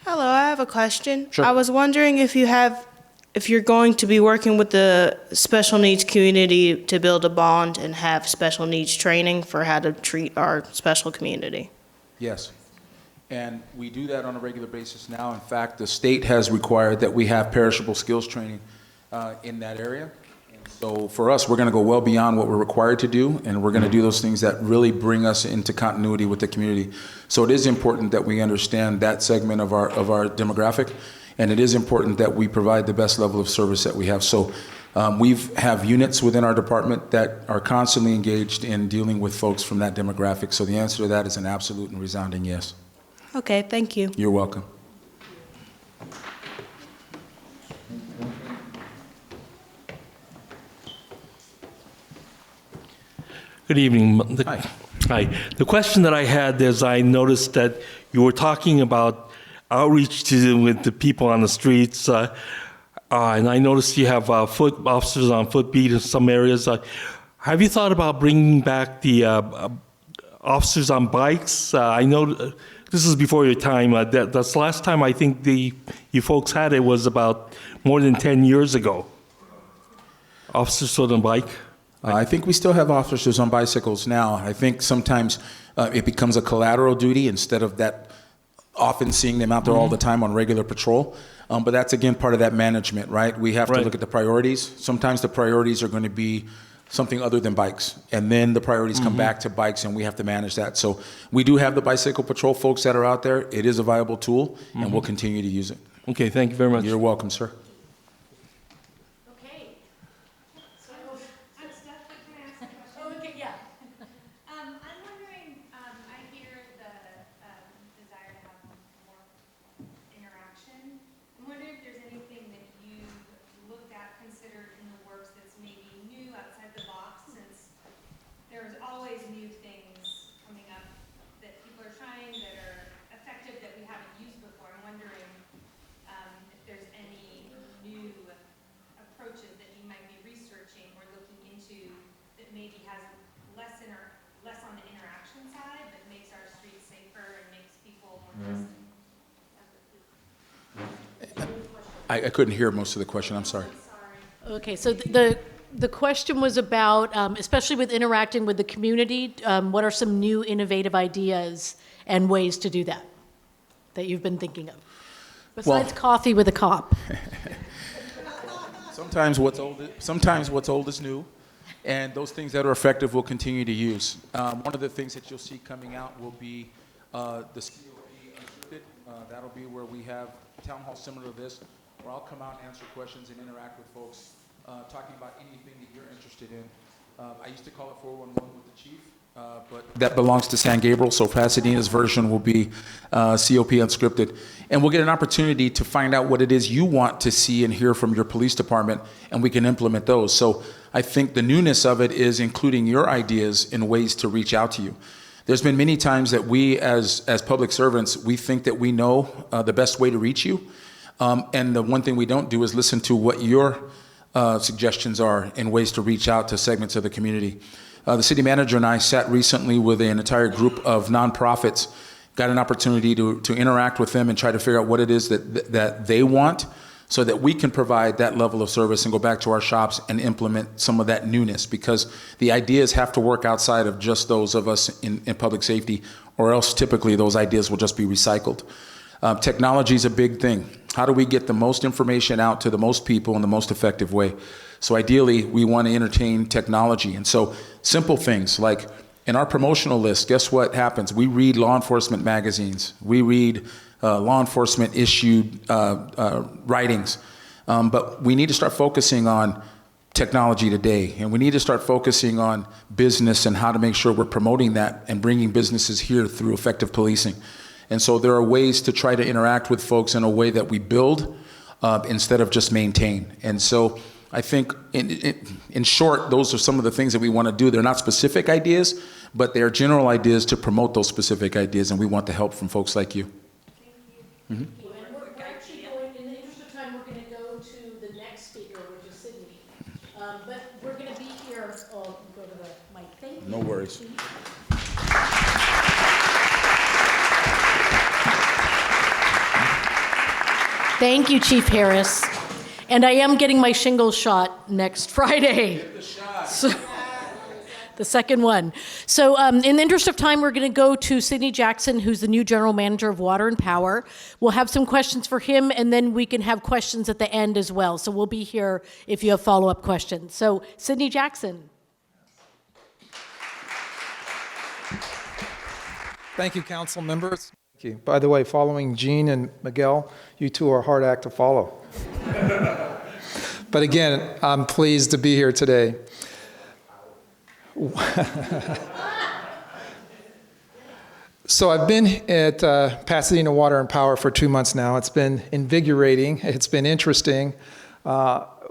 Hello, I have a question. Sure. I was wondering if you're going to be working with the special needs community to build a bond and have special needs training for how to treat our special community. Yes. And we do that on a regular basis now. In fact, the state has required that we have perishable skills training in that area. And so for us, we're going to go well beyond what we're required to do, and we're going to do those things that really bring us into continuity with the community. So it is important that we understand that segment of our demographic, and it is important that we provide the best level of service that we have. So we have units within our department that are constantly engaged in dealing with folks from that demographic. So the answer to that is an absolute and resounding yes. Okay, thank you. You're welcome. Good evening. Hi. Hi. The question that I had is I noticed that you were talking about outreach with the people on the streets, and I noticed you have foot officers on foot beat in some areas. Have you thought about bringing back the officers on bikes? I know this is before your time. That's the last time I think you folks had it was about more than 10 years ago. Officers on a bike. I think we still have officers on bicycles now. I think sometimes it becomes a collateral duty instead of that often seeing them out there all the time on regular patrol. But that's, again, part of that management, right? We have to look at the priorities. Sometimes the priorities are going to be something other than bikes. And then the priorities come back to bikes, and we have to manage that. So we do have the bicycle patrol folks that are out there. It is a viable tool, and we'll continue to use it. Okay, thank you very much. You're welcome, sir. Okay. Okay, yeah. I couldn't hear most of the question, I'm sorry. Okay, so the question was about, especially with interacting with the community, what are some new innovative ideas and ways to do that you've been thinking of? Besides coffee with a cop. Sometimes what's old is new, and those things that are effective we'll continue to use. One of the things that you'll see coming out will be the COP Unscripted. That'll be where we have a town hall similar to this, where I'll come out, answer questions, and interact with folks, talking about anything that you're interested in. I used to call it 411 with the chief, but that belongs to San Gabriel, so Pasadena's version will be COP Unscripted. And we'll get an opportunity to find out what it is you want to see and hear from your police department, and we can implement those. So I think the newness of it is including your ideas in ways to reach out to you. There's been many times that we, as public servants, we think that we know the best way to reach you. And the one thing we don't do is listen to what your suggestions are and ways to reach out to segments of the community. The city manager and I sat recently with an entire group of nonprofits, got an opportunity to interact with them and try to figure out what it is that they want, so that we can provide that level of service and go back to our shops and implement some of that newness, because the ideas have to work outside of just those of us in public safety, or else typically those ideas will just be recycled. Technology is a big thing. How do we get the most information out to the most people in the most effective way? So ideally, we want to entertain technology. And so simple things like in our promotional list, guess what happens? We read law enforcement magazines. We read law enforcement issued writings. But we need to start focusing on technology today. And we need to start focusing on business and how to make sure we're promoting that and bringing businesses here through effective policing. And so there are ways to try to interact with folks in a way that we build instead of just maintain. And so I think in short, those are some of the things that we want to do. They're not specific ideas, but they are general ideas to promote those specific ideas, and we want the help from folks like you. Thank you. Mm-hmm. And we're actually going, in the interest of time, we're going to go to the next speaker, which is Sidney. But we're going to be here, go to the mic. Thank you. No worries. Thank you, Chief Harris. And I am getting my shingles shot next Friday. Get the shot. So, the second one. So in the interest of time, we're going to go to Sidney Jackson, who's the new General Manager of Water and Power. We'll have some questions for him, and then we can have questions at the end as well. So we'll be here if you have follow-up questions. So Sidney Jackson. Thank you, council members. Thank you. By the way, following Gene and Miguel, you two are a hard act to follow. But again, I'm pleased to be here today. So I've been at Pasadena Water and Power for 2 months now. It's been invigorating. It's been interesting.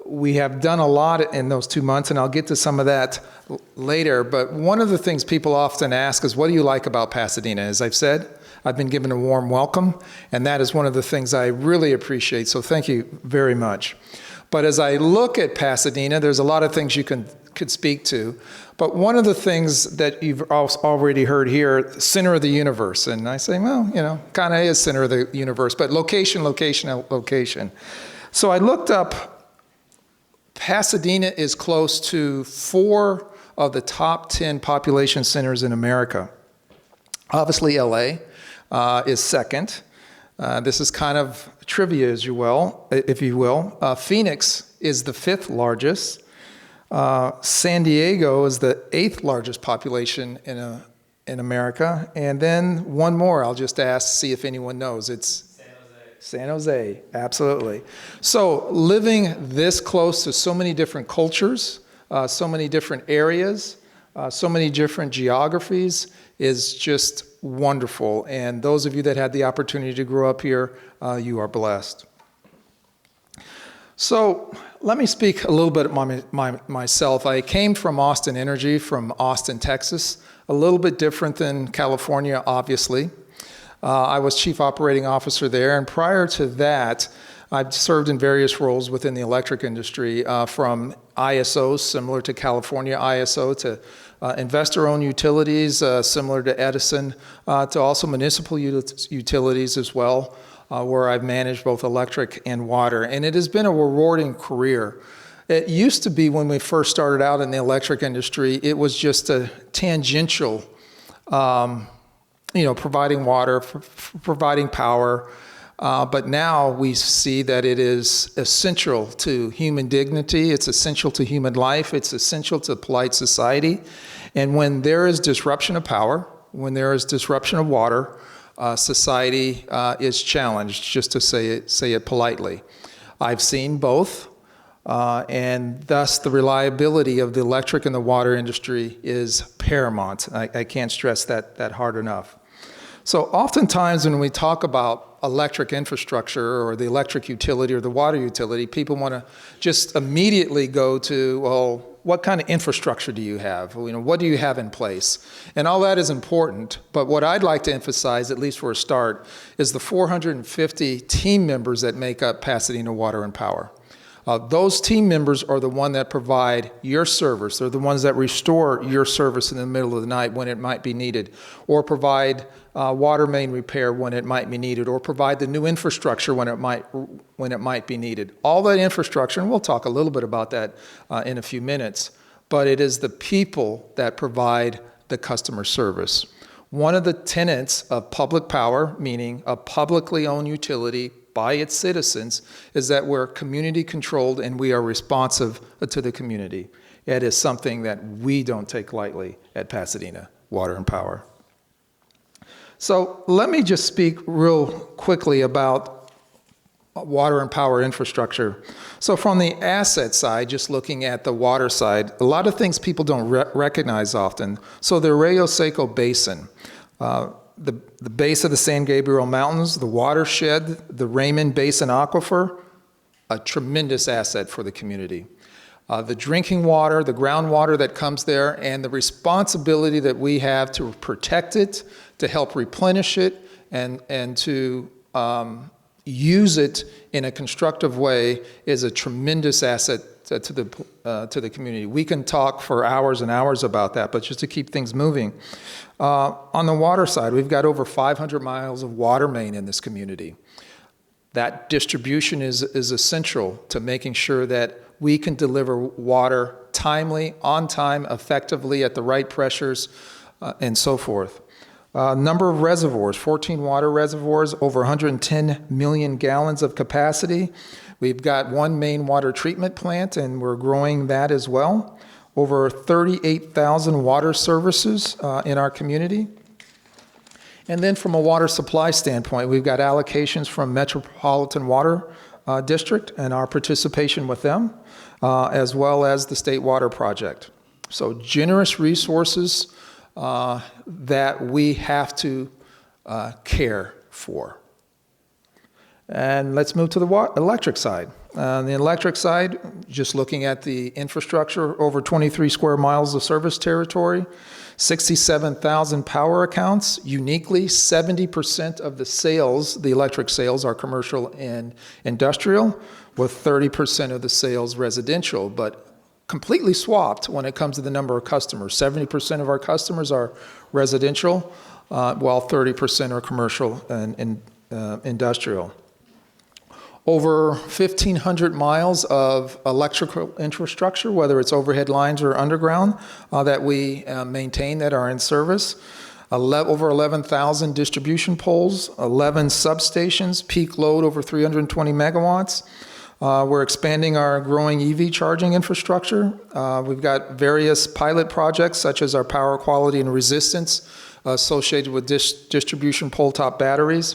We have done a lot in those 2 months, and I'll get to some of that later. But one of the things people often ask is, what do you like about Pasadena? As I've said, I've been given a warm welcome, and that is one of the things I really appreciate. So thank you very much. But as I look at Pasadena, there's a lot of things you could speak to. But one of the things that you've already heard here, center of the universe. And I say, well, you know, kind of is center of the universe, but location, location, location. So I looked up, Pasadena is close to 4 of the top 10 population centers in America. Obviously, LA is second. This is kind of trivia, as you will, if you will. Phoenix is the 5th largest. San Diego is the 8th largest population in America. And then one more, I'll just ask, see if anyone knows. It's San Jose, absolutely. So living this close to so many different cultures, so many different areas, so many different geographies is just wonderful. And those of you that had the opportunity to grow up here, you are blessed. So let me speak a little bit about myself. I came from Austin Energy, from Austin, Texas, a little bit different than California, obviously. I was chief operating officer there, and prior to that, I've served in various roles within the electric industry, from ISOs, similar to California ISO, to investor-owned utilities, similar to Edison, to also municipal utilities as well. where I've managed both electric and water, and it has been a rewarding career. It used to be when we first started out in the electric industry, it was just a tangential, providing water, providing power. But now we see that it is essential to human dignity, it's essential to human life, it's essential to polite society. And when there is disruption of power, when there is disruption of water, society is challenged, just to say it politely. I've seen both, and thus the reliability of the electric and the water industry is paramount. I can't stress that hard enough. So oftentimes when we talk about electric infrastructure or the electric utility or the water utility, people want to just immediately go to, well, what kind of infrastructure do you have? What do you have in place? And all that is important, but what I'd like to emphasize, at least for a start, is the 450 team members that make up Pasadena Water and Power. Those team members are the ones that provide your service. They're the ones that restore your service in the middle of the night when it might be needed, or provide water main repair when it might be needed, or provide the new infrastructure when it might be needed. All that infrastructure, and we'll talk a little bit about that in a few minutes, but it is the people that provide the customer service. One of the tenets of public power, meaning a publicly owned utility by its citizens, is that we're community controlled and we are responsive to the community. It is something that we don't take lightly at Pasadena Water and Power. So let me just speak real quickly about water and power infrastructure. So from the asset side, just looking at the water side, a lot of things people don't recognize often. So the Arroyo Seco Basin, the base of the San Gabriel Mountains, the watershed, the Raymond Basin Aquifer, a tremendous asset for the community. The drinking water, the groundwater that comes there, and the responsibility that we have to protect it, to help replenish it, and to use it in a constructive way is a tremendous asset to the community. We can talk for hours and hours about that, but just to keep things moving. On the water side, we've got over 500 miles of water main in this community. That distribution is essential to making sure that we can deliver water timely, on time, effectively, at the right pressures, and so forth. Number of reservoirs, 14 water reservoirs, over 110 million gallons of capacity. We've got one main water treatment plant, and we're growing that as well. Over 38,000 water services in our community. And then from a water supply standpoint, we've got allocations from Metropolitan Water District and our participation with them, as well as the State Water Project. So generous resources that we have to care for. And let's move to the electric side. On the electric side, just looking at the infrastructure, over 23 square miles of service territory, 67,000 power accounts. Uniquely, 70% of the sales, the electric sales, are commercial and industrial, with 30% of the sales residential, but completely swapped when it comes to the number of customers. 70% of our customers are residential, while 30% are commercial and industrial. Over 1,500 miles of electrical infrastructure, whether it's overhead lines or underground, that we maintain that are in service. Over 11,000 distribution poles, 11 substations, peak load over 320 megawatts. We're expanding our growing EV charging infrastructure. We've got various pilot projects, such as our power quality and resistance associated with distribution pole top batteries.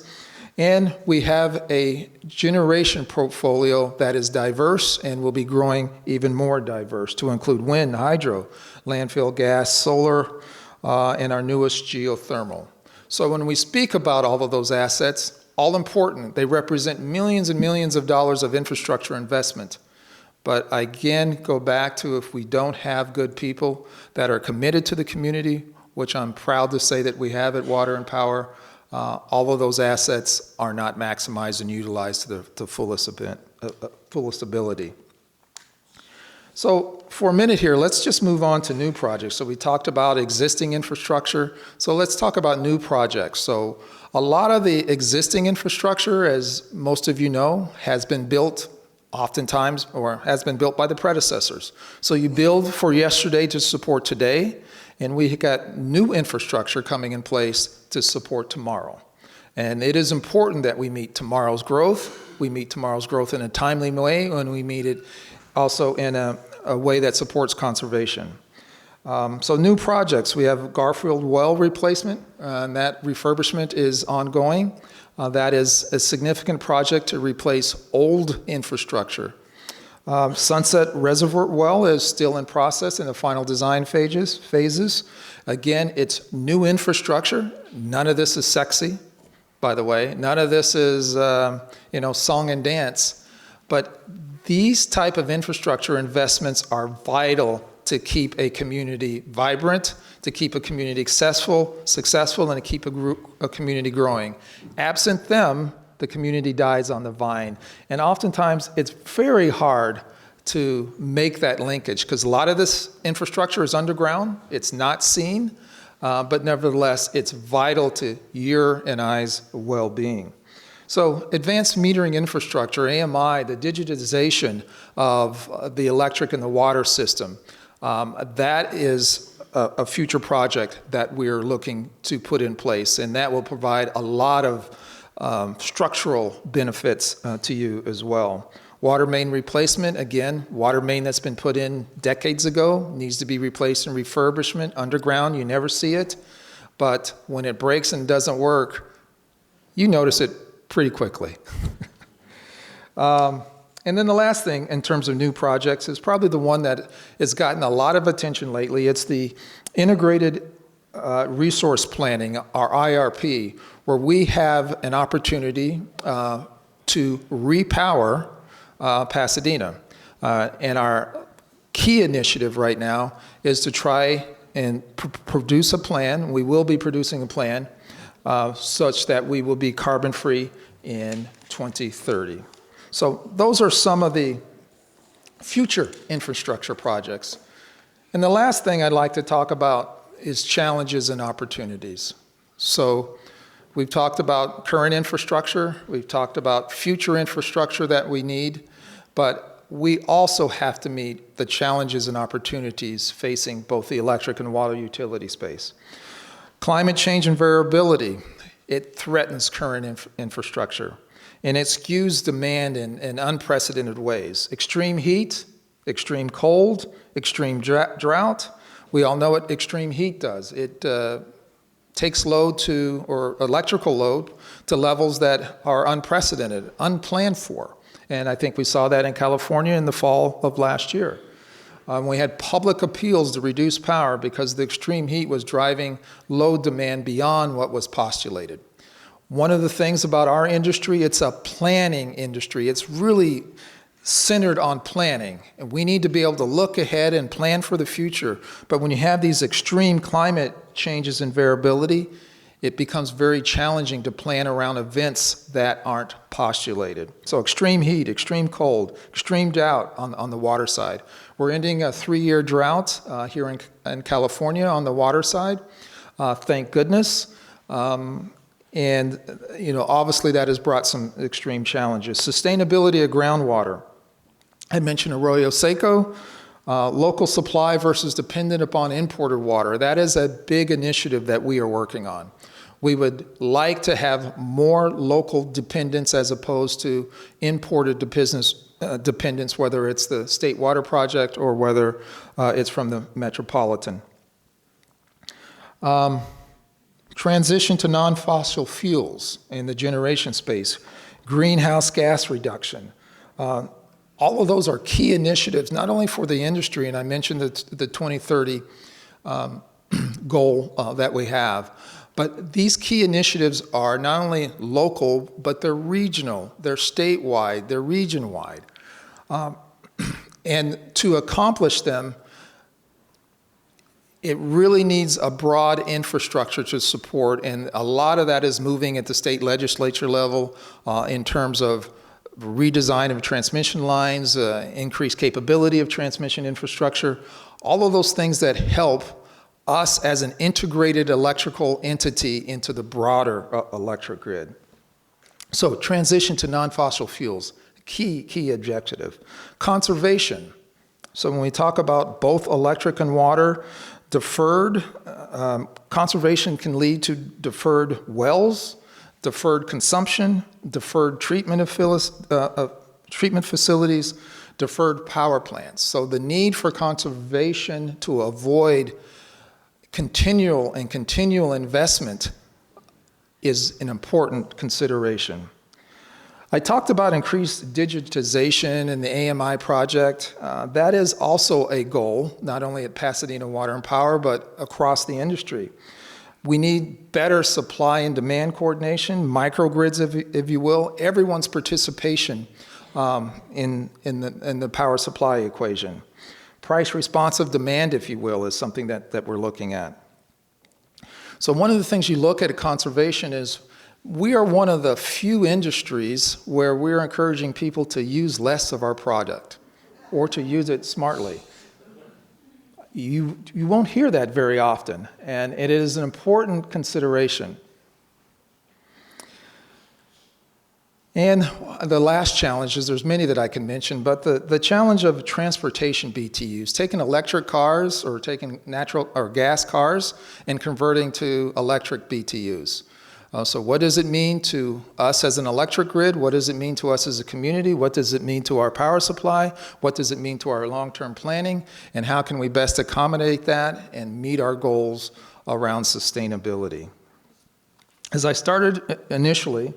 And we have a generation portfolio that is diverse and will be growing even more diverse to include wind, hydro, landfill gas, solar, and our newest geothermal. So when we speak about all of those assets, all important, they represent millions and millions of dollars of infrastructure investment. But again, go back to, if we don't have good people that are committed to the community, which I'm proud to say that we have at Water and Power, all of those assets are not maximized and utilized to the fullest ability. So for a minute here, let's just move on to new projects. So we talked about existing infrastructure. So let's talk about new projects. So a lot of the existing infrastructure, as most of you know, has been built oftentimes or has been built by the predecessors. So you build for yesterday to support today, and we got new infrastructure coming in place to support tomorrow. And it is important that we meet tomorrow's growth. We meet tomorrow's growth in a timely way, and we meet it also in a way that supports conservation. So new projects, we have Garfield well replacement, and that refurbishment is ongoing. That is a significant project to replace old infrastructure. Sunset Reservoir well is still in process in the final design phases. Again, it's new infrastructure. None of this is sexy, by the way. None of this is, song and dance. But these type of infrastructure investments are vital to keep a community vibrant, to keep a community successful, and to keep a community growing. Absent them, the community dies on the vine. And oftentimes, it's very hard to make that linkage because a lot of this infrastructure is underground. It's not seen, but nevertheless, it's vital to your and I's well-being. So advanced metering infrastructure, AMI, the digitization of the electric and the water system, that is a future project that we're looking to put in place, and that will provide a lot of structural benefits to you as well. Water main replacement, again, water main that's been put in decades ago, needs to be replaced and refurbishment. Underground, you never see it, but when it breaks and doesn't work, you notice it pretty quickly. And then the last thing in terms of new projects is probably the one that has gotten a lot of attention lately. It's the integrated resource planning, our IRP, where we have an opportunity to repower Pasadena. And our key initiative right now is to try and produce a plan. We will be producing a plan such that we will be carbon-free in 2030. So those are some of the future infrastructure projects. And the last thing I'd like to talk about is challenges and opportunities. So we've talked about current infrastructure, we've talked about future infrastructure that we need, but we also have to meet the challenges and opportunities facing both the electric and water utility space. Climate change and variability, it threatens current infrastructure, and it skews demand in unprecedented ways. Extreme heat, extreme cold, extreme drought. We all know what extreme heat does. It takes electrical load to levels that are unprecedented, unplanned for. And I think we saw that in California in the fall of last year. We had public appeals to reduce power because the extreme heat was driving load demand beyond what was postulated. One of the things about our industry, it's a planning industry. It's really centered on planning. And we need to be able to look ahead and plan for the future. But when you have these extreme climate changes and variability, it becomes very challenging to plan around events that aren't postulated. So extreme heat, extreme cold, extreme drought on the water side. We're ending a 3-year drought here in California on the water side, thank goodness. And obviously that has brought some extreme challenges. Sustainability of groundwater. I mentioned Arroyo Seco, local supply versus dependent upon imported water. That is a big initiative that we are working on. We would like to have more local dependence as opposed to imported dependence, whether it's the State Water Project or whether it's from the Metropolitan. Transition to non-fossil fuels in the generation space, greenhouse gas reduction. All of those are key initiatives, not only for the industry, and I mentioned the 2030 goal that we have, but these key initiatives are not only local, but they're regional, they're statewide, they're region-wide. And to accomplish them, it really needs a broad infrastructure to support, and a lot of that is moving at the state legislature level in terms of redesign of transmission lines, increased capability of transmission infrastructure, all of those things that help us as an integrated electrical entity into the broader electric grid. So transition to non-fossil fuels, key objective. Conservation. So when we talk about both electric and water, deferred, conservation can lead to deferred wells, deferred consumption, deferred treatment of treatment facilities, deferred power plants. So the need for conservation to avoid continual investment is an important consideration. I talked about increased digitization in the AMI project. That is also a goal, not only at Pasadena Water and Power, but across the industry. We need better supply and demand coordination, microgrids, if you will, everyone's participation in the power supply equation. Price responsive demand, if you will, is something that we're looking at. So one of the things you look at conservation is we are one of the few industries where we're encouraging people to use less of our product or to use it smartly. You won't hear that very often, and it is an important consideration. And the last challenge is, there's many that I can mention, but the challenge of transportation BTUs, taking electric cars or taking natural or gas cars and converting to electric BTUs. So what does it mean to us as an electric grid? What does it mean to us as a community? What does it mean to our power supply? What does it mean to our long-term planning? And how can we best accommodate that and meet our goals around sustainability? As I started initially,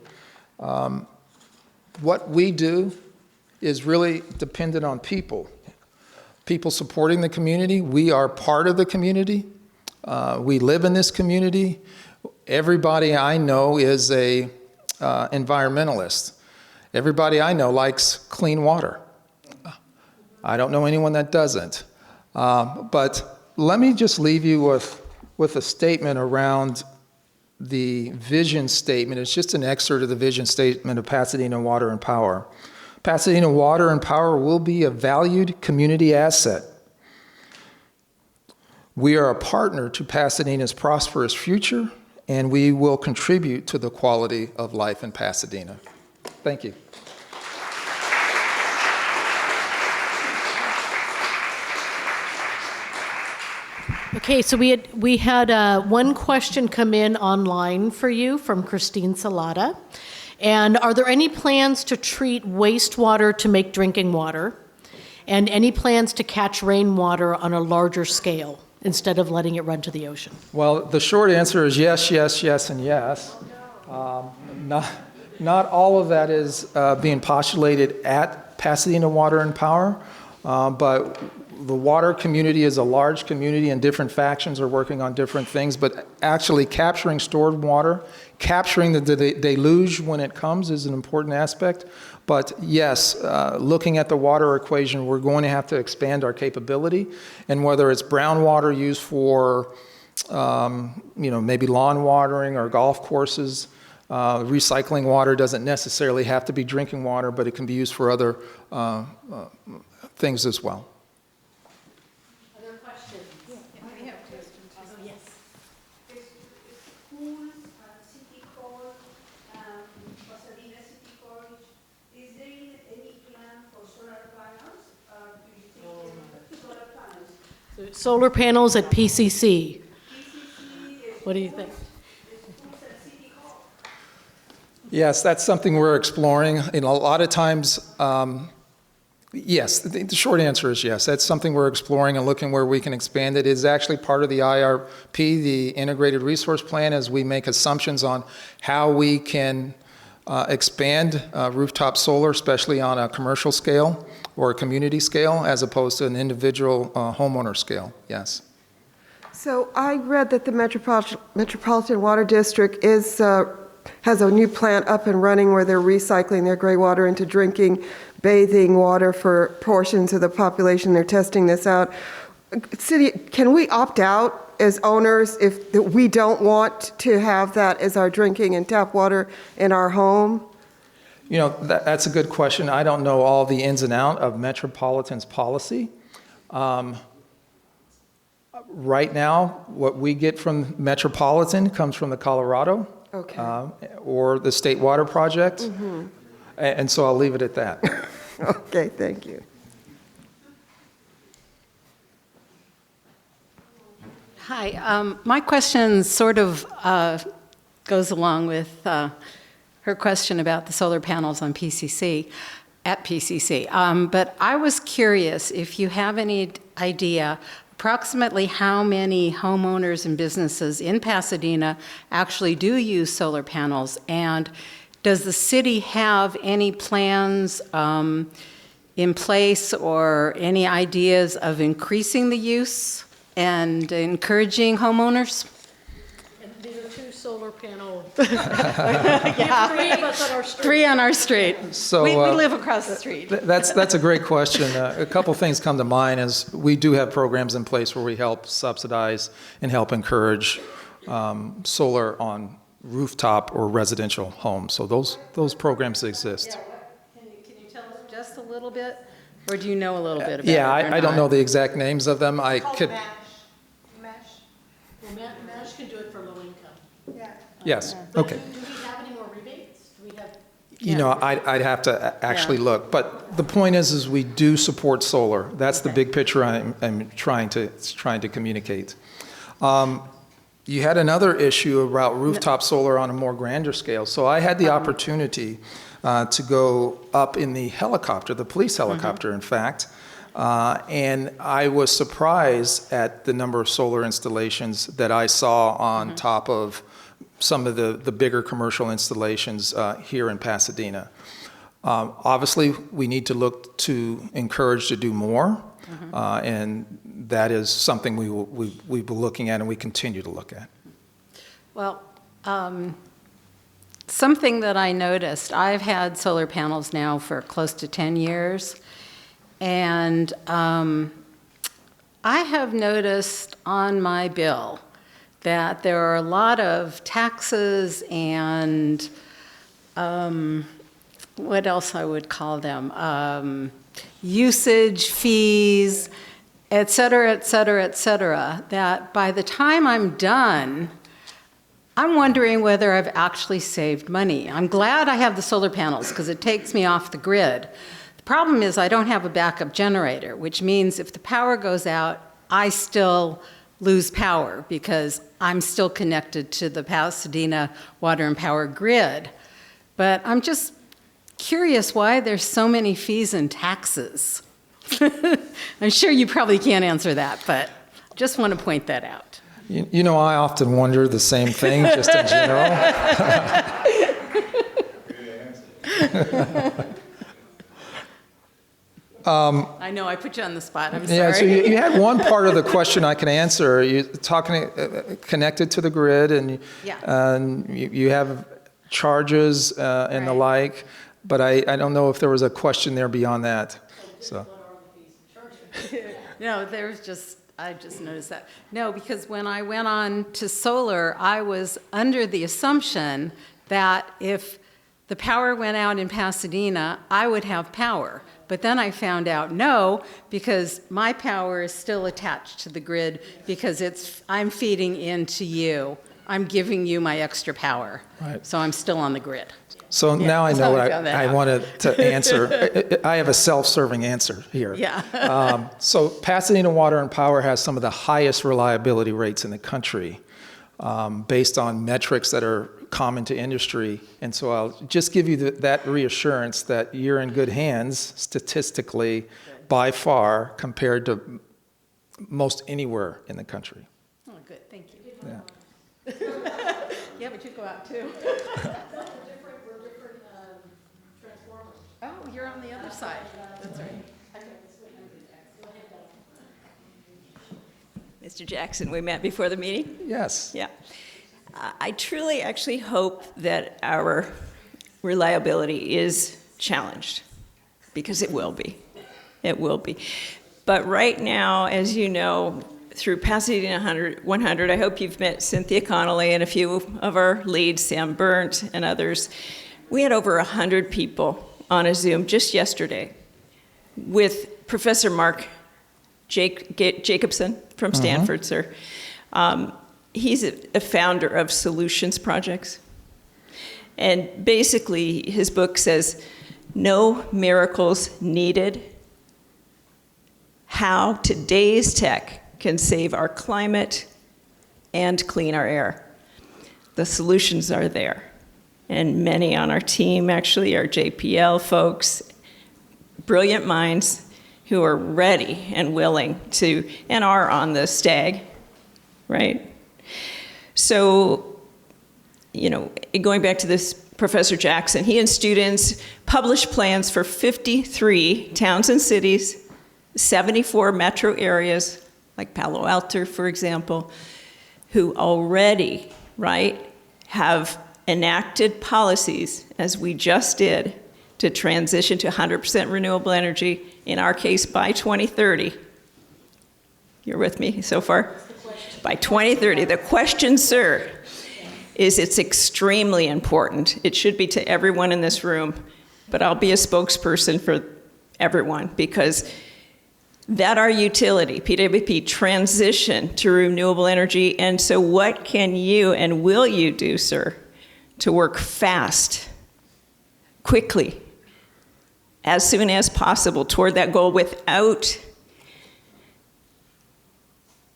what we do is really dependent on people. People supporting the community. We are part of the community. We live in this community. Everybody I know is a environmentalist. Everybody I know likes clean water. I don't know anyone that doesn't. But let me just leave you with a statement around the vision statement. It's just an excerpt of the vision statement of Pasadena Water and Power. Pasadena Water and Power will be a valued community asset. We are a partner to Pasadena's prosperous future, and we will contribute to the quality of life in Pasadena. Thank you. Okay, so we had one question come in online for you from Christine Salata. And are there any plans to treat wastewater to make drinking water? And any plans to catch rainwater on a larger scale instead of letting it run to the ocean? Well, the short answer is yes, yes, yes, and yes. Not all of that is being postulated at Pasadena Water and Power, but the water community is a large community and different factions are working on different things, but actually capturing stored water, capturing the deluge when it comes is an important aspect. But yes, looking at the water equation, we're going to have to expand our capability, and whether it's brown water used for maybe lawn watering or golf courses, recycling water doesn't necessarily have to be drinking water, but it can be used for other things as well. Solar panels at PCC. What do you think? Yes, that's something we're exploring. And a lot of times, yes, the short answer is yes. That's something we're exploring and looking where we can expand it. It is actually part of the IRP, the Integrated Resource Plan, as we make assumptions on how we can expand rooftop solar, especially on a commercial scale or a community scale, as opposed to an individual homeowner scale, yes. So I read that the Metropolitan Water District has a new plant up and running where they're recycling their gray water into drinking, bathing water for portions of the population. They're testing this out. City, can we opt out as owners if we don't want to have that as our drinking and tap water in our home? You know, that's a good question. I don't know all the ins and outs of Metropolitan's policy. Right now, what we get from Metropolitan comes from the Colorado or the State Water Project. And so I'll leave it at that. Okay, thank you. Hi, my question sort of goes along with her question about the solar panels on PCC, at PCC. But I was curious if you have any idea approximately how many homeowners and businesses in Pasadena actually do use solar panels, and does the city have any plans in place or any ideas of increasing the use and encouraging homeowners? And these are 2 solar panel. Yeah. 3 of us on our street. 3 on our street. So, we live across the street. That's a great question. A couple things come to mind is we do have programs in place where we help subsidize and help encourage solar on rooftop or residential homes. So those programs exist. Can you tell us just a little bit, or do you know a little bit about Yeah, it? I don't know the exact names of them. I could. Well, MASH can do it for low income. Yes. But Okay. do we have any more rebates? Do we have? You know, I'd have to actually look. But the point is we do support solar. That's the big picture I'm trying to communicate. You had another issue about rooftop solar on a more grander scale. So I had the opportunity to go up in the helicopter, the police helicopter, in fact, and I was surprised at the number of solar installations that I saw on top of some of the bigger commercial installations here in Pasadena. Obviously, we need to look to encourage to do more, and that is something we've been looking at and we continue to look at. Well, something that I noticed, I've had solar panels now for close to 10 years, and I have noticed on my bill that there are a lot of taxes and what else I would call them, usage fees, et cetera, et cetera, et cetera, that by the time I'm done, I'm wondering whether I've actually saved money. I'm glad I have the solar panels because it takes me off the grid. The problem is I don't have a backup generator, which means if the power goes out, I still lose power because I'm still connected to the Pasadena Water and Power grid. But I'm just curious why there's so many fees and taxes. I'm sure you probably can't answer that, but just want to point that out. You know, I often wonder the same thing, just in general. I know I put you on the spot. I'm sorry. Yeah, so you had one part of the question I can answer. You're talking connected to the grid, and you have charges and the like, but I don't know if there was a question there beyond that. So. No, I just noticed that. No, because when I went on to solar, I was under the assumption that if the power went out in Pasadena, I would have power. But then I found out no, because my power is still attached to the grid because I'm feeding into you. I'm giving you my extra power. Right. So I'm still on the grid. So now I know what I out. wanted to answer. I have a self-serving answer here. Yeah. So Pasadena Water and Power has some of the highest reliability rates in the country based on metrics that are common to industry. And so I'll just give you that reassurance that you're in good hands statistically by far compared to most anywhere in the country. Oh, good. Thank you. Yeah. Yeah, but you go out too. Oh, you're on the other side. That's right. Mr. Jackson, we met before the meeting? Yes. Yeah. I truly actually hope that our reliability is challenged, because it will be. It will be. But right now, as you know, through Pasadena 100, I hope you've met Cynthia Connolly and a few of our leads, Sam Burnt and others. We had over 100 people on a Zoom just yesterday with Professor Mark Jacobson from Stanford, sir. He's a founder of Solutions Projects. And basically, his book says, "No miracles needed. How today's tech can save our climate and clean our air." The solutions are there. And many on our team actually are JPL folks, brilliant minds who are ready and willing to, and are on the STAG, right? So, going back to this Professor Jackson, he and students published plans for 53 towns and cities, 74 metro areas, like Palo Alto, for example, who already, right, have enacted policies, as we just did, to transition to 100% renewable energy, in our case, by 2030. You're with me so far? By 2030. The question, sir, is it's extremely important. It should be to everyone in this room, but I'll be a spokesperson for everyone, because that our utility, PWP, transition to renewable energy. And so what can you and will you do, sir, to work fast, quickly, as soon as possible toward that goal without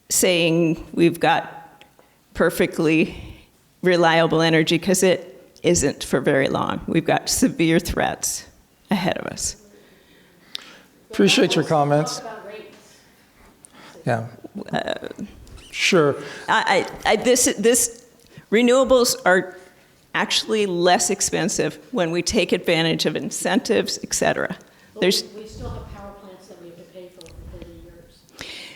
saying we've got perfectly reliable energy, because it isn't for very long. We've got severe threats ahead of us. Appreciate your comments. Yeah. Sure. This renewables are actually less expensive when we take advantage of incentives, et cetera. We still have power plants that we have to pay for 30 years.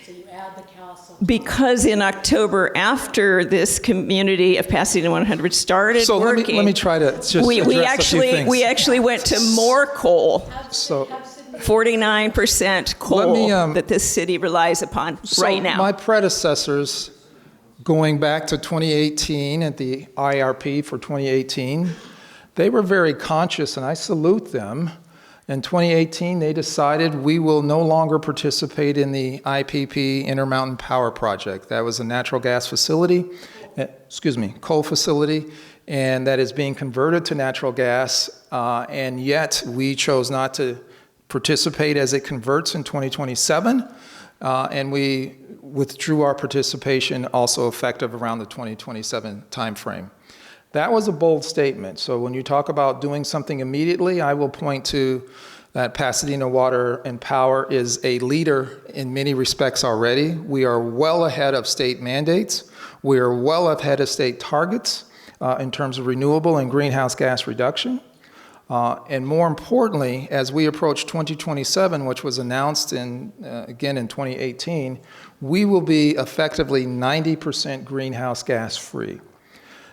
So you add the costs. Because in October, after this community of Pasadena 100 started working, let me try to just we address a few things. actually went to more coal. So 49% coal that this city relies upon right now. My predecessors, going back to 2018 at the IRP for 2018, they were very conscious, and I salute them. In 2018, they decided we will no longer participate in the IPP Intermountain Power Project. That was a natural gas facility, coal facility, and that is being converted to natural gas, and yet we chose not to participate as it converts in 2027, and we withdrew our participation also effective around the 2027 timeframe. That was a bold statement. So when you talk about doing something immediately, I will point to that Pasadena Water and Power is a leader in many respects already. We are well ahead of state mandates. We are well ahead of state targets in terms of renewable and greenhouse gas reduction. And more importantly, as we approach 2027, which was announced again in 2018, we will be effectively 90% greenhouse gas free.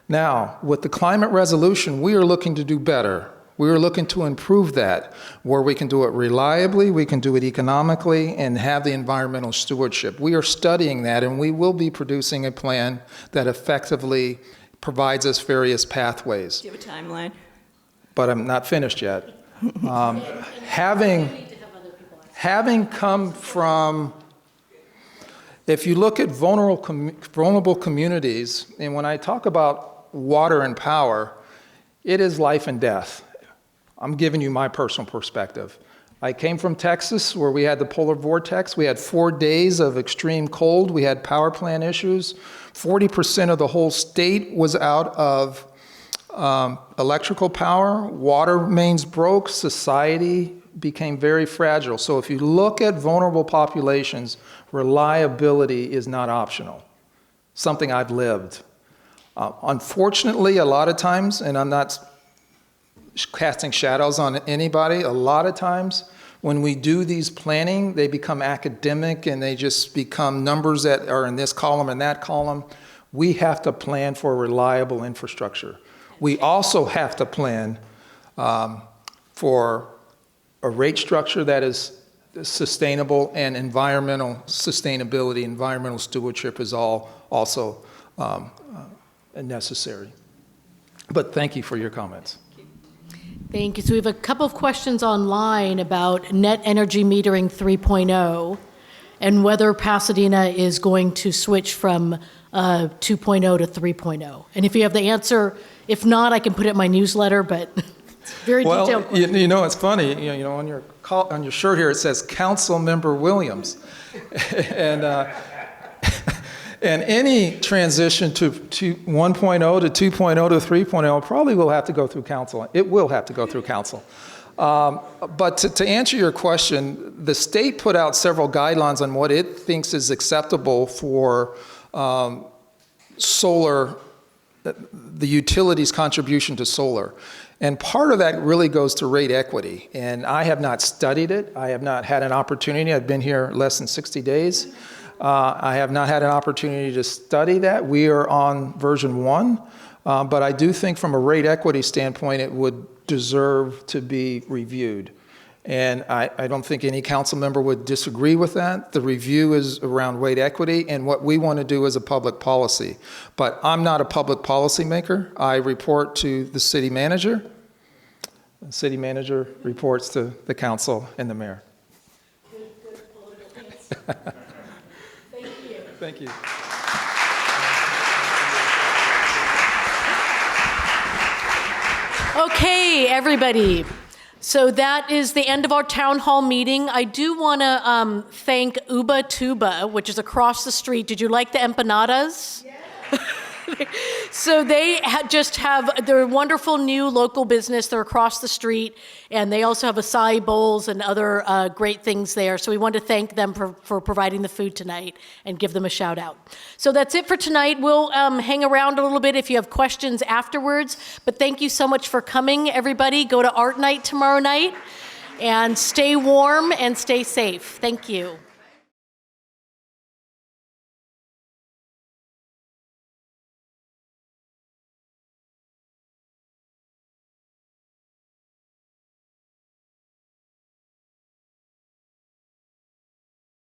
Now, with the climate resolution, we are looking to do better. We are looking to improve that, where we can do it reliably, we can do it economically, and have the environmental stewardship. We are studying that, and we will be producing a plan that effectively provides us various pathways. Do you have a timeline? But I'm not finished yet. Having come from, if you look at vulnerable communities, and when I talk about water and power, it is life and death. I'm giving you my personal perspective. I came from Texas, where we had the polar vortex. We had 4 days of extreme cold. We had power plant issues. 40% of the whole state was out of electrical power. Water mains broke. Society became very fragile. So if you look at vulnerable populations, reliability is not optional. Something I've lived. Unfortunately, a lot of times, and I'm not casting shadows on anybody, a lot of times when we do these planning, they become academic and they just become numbers that are in this column and that column. We have to plan for reliable infrastructure. We also have to plan for a rate structure that is sustainable, and environmental sustainability, environmental stewardship is also necessary. But thank you for your comments. Thank you. So we have a couple of questions online about net energy metering 3.0 and whether Pasadena is going to switch from 2.0 to 3.0. And if you have the answer, if not, I can put it in my newsletter, but it's very detailed. Well, you know, it's funny, you know, on your shirt here, it says Councilmember Williams. And any transition to 1.0 to 2.0 to 3.0 probably will have to go through council. It will have to go through council. But to answer your question, the state put out several guidelines on what it thinks is acceptable for solar, the utilities' contribution to solar. And part of that really goes to rate equity. And I have not studied it. I have not had an opportunity. I've been here less than 60 days. I have not had an opportunity to study that. We are on version 1. But I do think from a rate equity standpoint, it would deserve to be reviewed. And I don't think any council member would disagree with that. The review is around rate equity and what we want to do as a public policy. But I'm not a public policy maker. I report to the city manager. The city manager reports to the council and the mayor. Good political answer. Thank you. Thank you. Okay, everybody. So that is the end of our town hall meeting. I do want to thank Uba Tuba, which is across the street. Did you like the empanadas? Yeah. So they just have their wonderful new local business. They're across the street, and they also have acai bowls and other great things there. So we want to thank them for providing the food tonight and give them a shout out. So that's it for tonight. We'll hang around a little bit if you have questions afterwards. But thank you so much for coming, everybody. Go to art night tomorrow night, and stay warm and stay safe. Thank you.